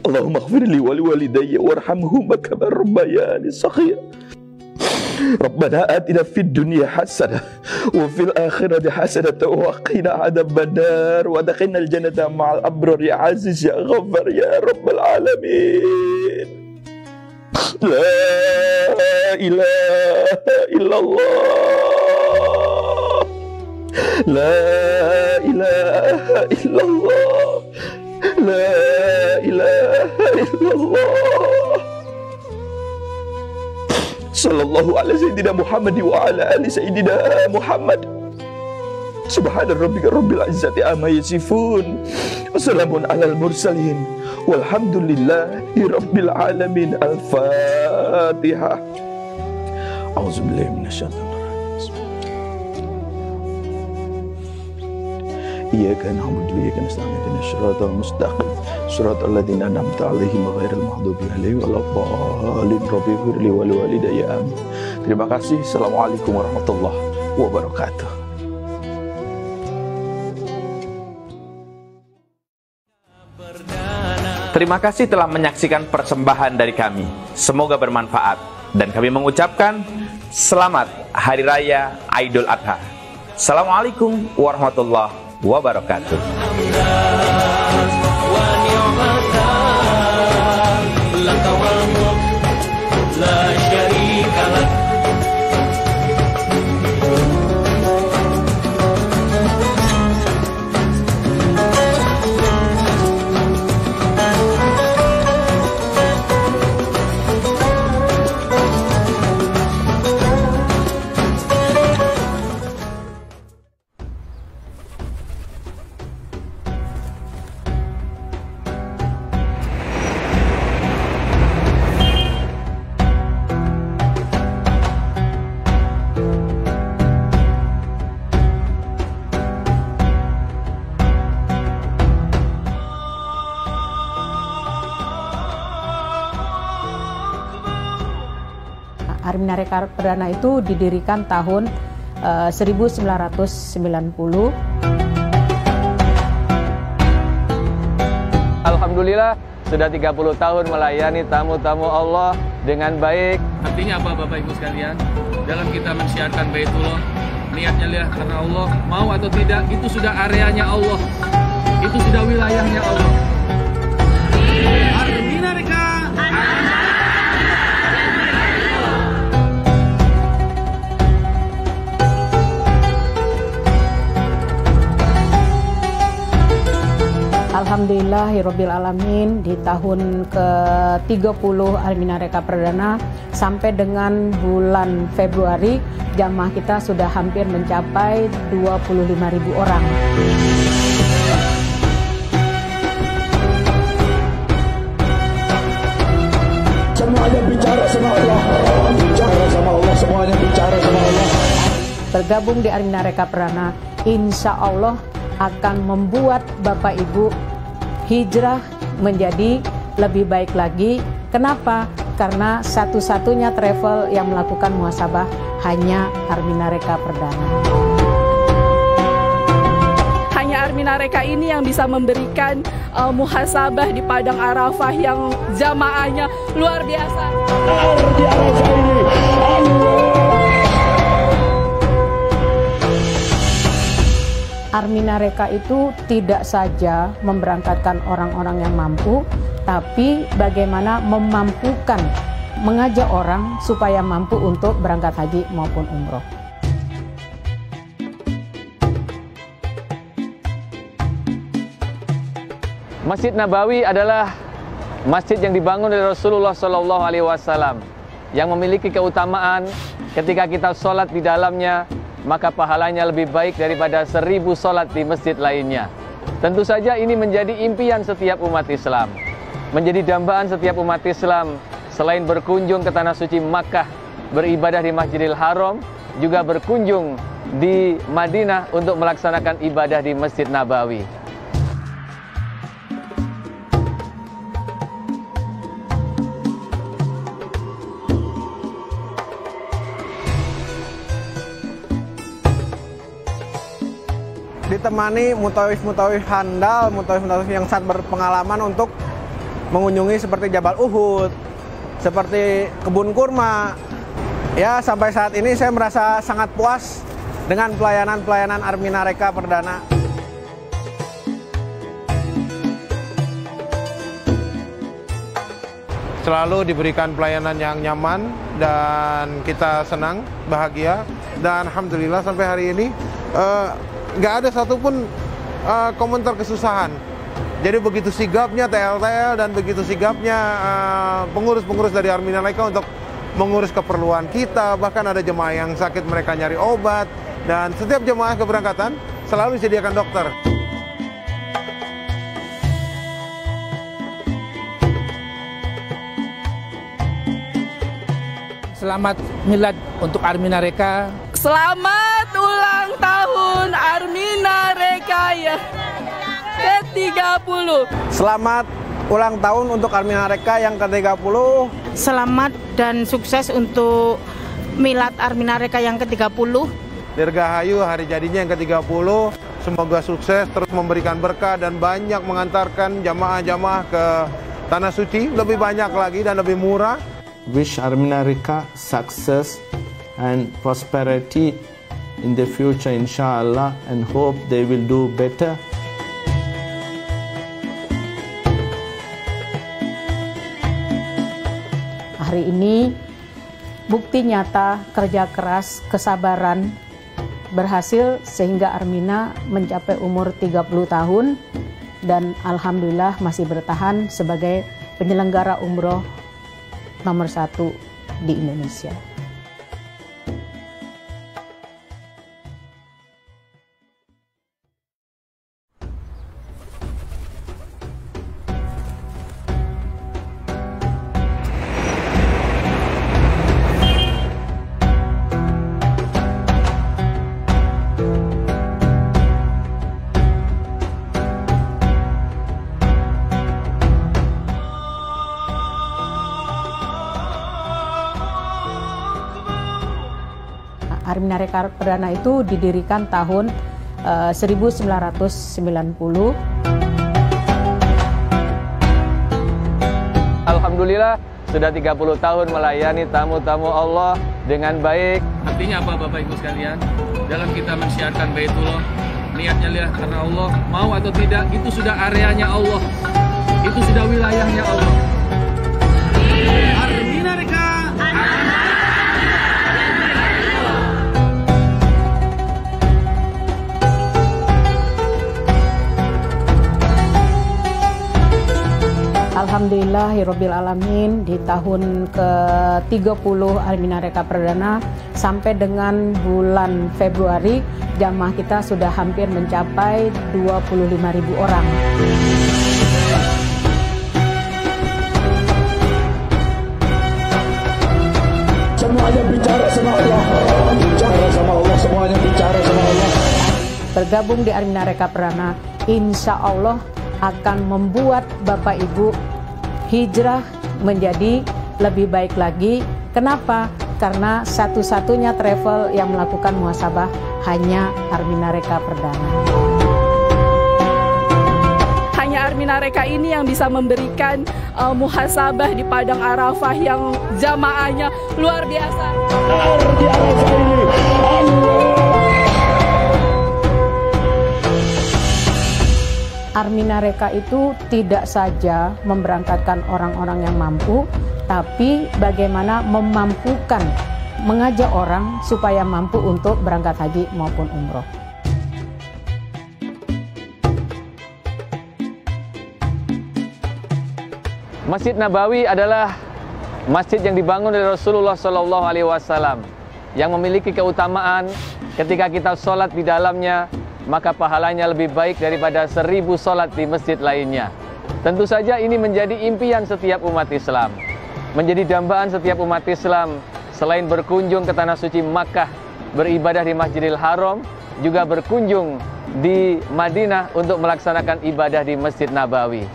Allahumma ighfir li wa liwalidayya warhamhuma kama rabbayani shaghira. Rabbana atina fid dunya hasanah wa fil akhirati hasanah wa qina adzaban nar wa adkhilna al jannata ma'al abrar ya aziz ya ghaffar ya rabbal alamin. La ilaha illallah, la ilaha illallah, la ilaha illallah. Sallallahu ala Sayyidina Muhammad wa ala ali Sayyidina Muhammad. Subhana rabbika rabbil izzati amma yasifun. Wassalamun alal mursalin. Walhamdulillahi rabbil alamin. Al-Fatihah. A'udzubillahi minasyaitonir rajim. Iyyaka na'budu wa iyyaka nasta'in. Ihdinas siratal mustaqim. Siratal ladzina an'amta 'alaihim ghairil maghdubi 'alaihim waladdallin. Rabbighfirli wa liwalidayya. Amin. Terima kasih. Assalamualaikum warahmatullahi wabarakatuh. Terima kasih telah menyaksikan persembahan dari kami. Semoga bermanfaat. Dan kami mengucapkan selamat Hari Raya Idul Adha. Assalamualaikum warahmatullahi wabarakatuh. Arminareka Perdana itu didirikan tahun 1990. Alhamdulillah sudah 30 tahun melayani tamu-tamu Allah dengan baik. Artinya apa Bapak Ibu sekalian? Dalam kita mensiarkan Baitullah, niatnya lihat karena Allah, mau atau tidak, itu sudah areanya Allah. Itu sudah wilayahnya Allah. Arminareka. Alhamdulillahirabbil alamin, di tahun ke-30 Arminareka Perdana sampai dengan bulan Februari jamaah kita sudah hampir mencapai 25.000 orang. Semuanya bicara sama Allah, bicara sama Allah, semuanya bicara sama Allah. Bergabung di Arminareka Perdana, insya Allah akan membuat Bapak Ibu hijrah menjadi lebih baik lagi. Kenapa? Karena satu-satunya travel yang melakukan muhasabah hanya Arminareka Perdana. Hanya Arminareka ini yang bisa memberikan muhasabah di Padang Arafah yang jamaahnya luar biasa. Di Arafah ini, Arminareka itu tidak saja memberangkatkan orang-orang yang mampu, tapi bagaimana memampukan, mengajak orang supaya mampu untuk berangkat haji maupun umroh. Masjid Nabawi adalah masjid yang dibangun oleh Rasulullah SAW, yang memiliki keutamaan ketika kita sholat di dalamnya, maka pahalanya lebih baik daripada 1000 sholat di masjid lainnya. Tentu saja ini menjadi impian setiap umat Islam, menjadi dambaan setiap umat Islam. Selain berkunjung ke Tanah Suci Makkah, beribadah di Masjidil Haram, juga berkunjung di Madinah untuk melaksanakan ibadah di Masjid Nabawi. Ditemani mutawif-mutawif handal, mutawif-mutawif yang sangat berpengalaman untuk mengunjungi seperti Jabal Uhud, seperti kebun kurma. Ya, sampai saat ini saya merasa sangat puas dengan pelayanan-pelayanan Arminareka Perdana. Selalu diberikan pelayanan yang nyaman dan kita senang, bahagia, dan alhamdulillah sampai hari ini nggak ada satupun komentar kesusahan. Jadi begitu sigapnya TLTL dan begitu sigapnya pengurus-pengurus dari Arminareka untuk mengurus keperluan kita. Bahkan ada jemaah yang sakit, mereka nyari obat. Dan setiap jemaah keberangkatan selalu disediakan dokter. Selamat milad untuk Armina Reka. Selamat ulang tahun Armina Reka ya ke-30. Selamat ulang tahun untuk Armina Reka yang ke-30. Selamat dan sukses untuk milad Armina Reka yang ke-30. Dirgahayu hari jadinya yang ke-30. Semoga sukses, terus memberikan berkah dan banyak mengantarkan jamaah-jamaah ke Tanah Suci. Lebih banyak lagi dan lebih murah. Wish Armina Reka success and prosperity in the future inshallah, and hope they will do better. Hari ini bukti nyata kerja keras, kesabaran berhasil sehingga Armina mencapai umur 30 tahun dan alhamdulillah masih bertahan sebagai penyelenggara umroh nomor 1 di Indonesia. Armina Reka Perdana itu didirikan tahun 1990. Alhamdulillah sudah 30 tahun melayani tamu-tamu Allah dengan baik. Artinya apa Bapak Ibu sekalian? Dalam kita mensiarkan Baitullah, niatnya lihat karena Allah, mau atau tidak, itu sudah areanya Allah. Itu sudah wilayahnya Allah. Armina Reka. Alhamdulillahirabbil alamin, di tahun ke-30 Armina Reka Perdana sampai dengan bulan Februari jamaah kita sudah hampir mencapai 25.000 orang. Semuanya bicara sama Allah, bicara sama Allah, semuanya bicara sama Allah. Bergabung di Armina Reka Perdana, insya Allah akan membuat Bapak Ibu hijrah menjadi lebih baik lagi. Kenapa? Karena satu-satunya travel yang melakukan muhasabah hanya Armina Reka Perdana. Hanya Armina Reka ini yang bisa memberikan muhasabah di Padang Arafah yang jamaahnya luar biasa. Di Arafah ini, Allah. Armina Reka itu tidak saja memberangkatkan orang-orang yang mampu, tapi bagaimana memampukan, mengajak orang supaya mampu untuk berangkat haji maupun umroh. Masjid Nabawi adalah masjid yang dibangun oleh Rasulullah SAW, yang memiliki keutamaan ketika kita sholat di dalamnya, maka pahalanya lebih baik daripada 1000 sholat di masjid lainnya. Tentu saja ini menjadi impian setiap umat Islam, menjadi dambaan setiap umat Islam. Selain berkunjung ke Tanah Suci Makkah, beribadah di Masjidil Haram, juga berkunjung di Madinah untuk melaksanakan ibadah di Masjid Nabawi.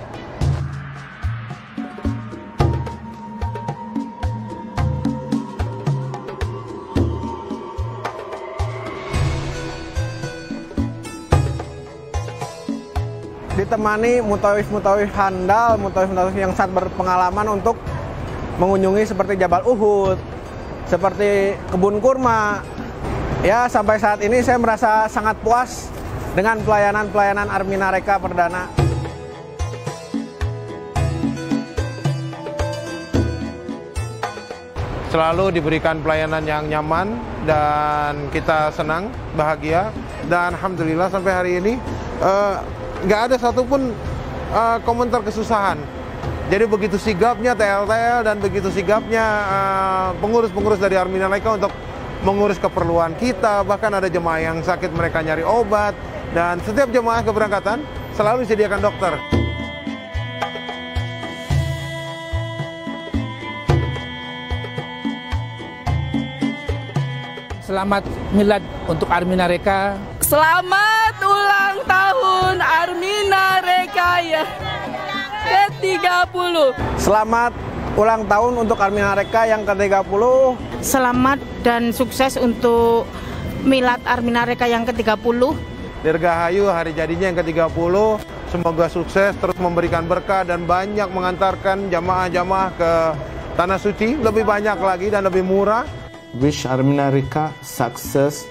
Ditemani mutawif-mutawif handal, mutawif-mutawif yang sangat berpengalaman untuk mengunjungi seperti Jabal Uhud, seperti kebun kurma. Ya, sampai saat ini saya merasa sangat puas dengan pelayanan-pelayanan Armina Reka Perdana. Selalu diberikan pelayanan yang nyaman dan kita senang, bahagia, dan alhamdulillah sampai hari ini nggak ada satupun komentar kesusahan. Jadi begitu sigapnya TL dan begitu sigapnya pengurus-pengurus dari Armina Reka untuk mengurus keperluan kita. Bahkan ada jemaah yang sakit mereka nyari obat, Dan setiap jemaah keberangkatan selalu disediakan dokter. Selamat milad untuk Armina Reka. Selamat ulang tahun Armina Reka ya ke-30. Selamat ulang tahun untuk Armina Reka yang ke-30. Selamat dan sukses untuk milad Armina Reka yang ke-30. Dirgahayu hari jadinya yang ke-30. Semoga sukses, terus memberikan berkah dan banyak mengantarkan jamaah-jamaah ke Tanah Suci. Lebih banyak lagi dan lebih murah. Wish Armina Reka success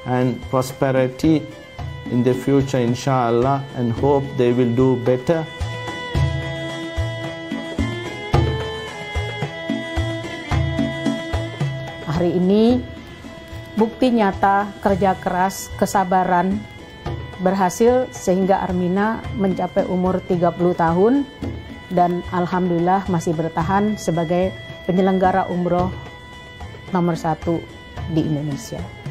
and prosperity in the future inshallah, and hope they will do better. Hari ini bukti nyata kerja keras, kesabaran berhasil sehingga Armina mencapai umur 30 tahun dan alhamdulillah masih bertahan sebagai penyelenggara umroh nomor 1 di Indonesia.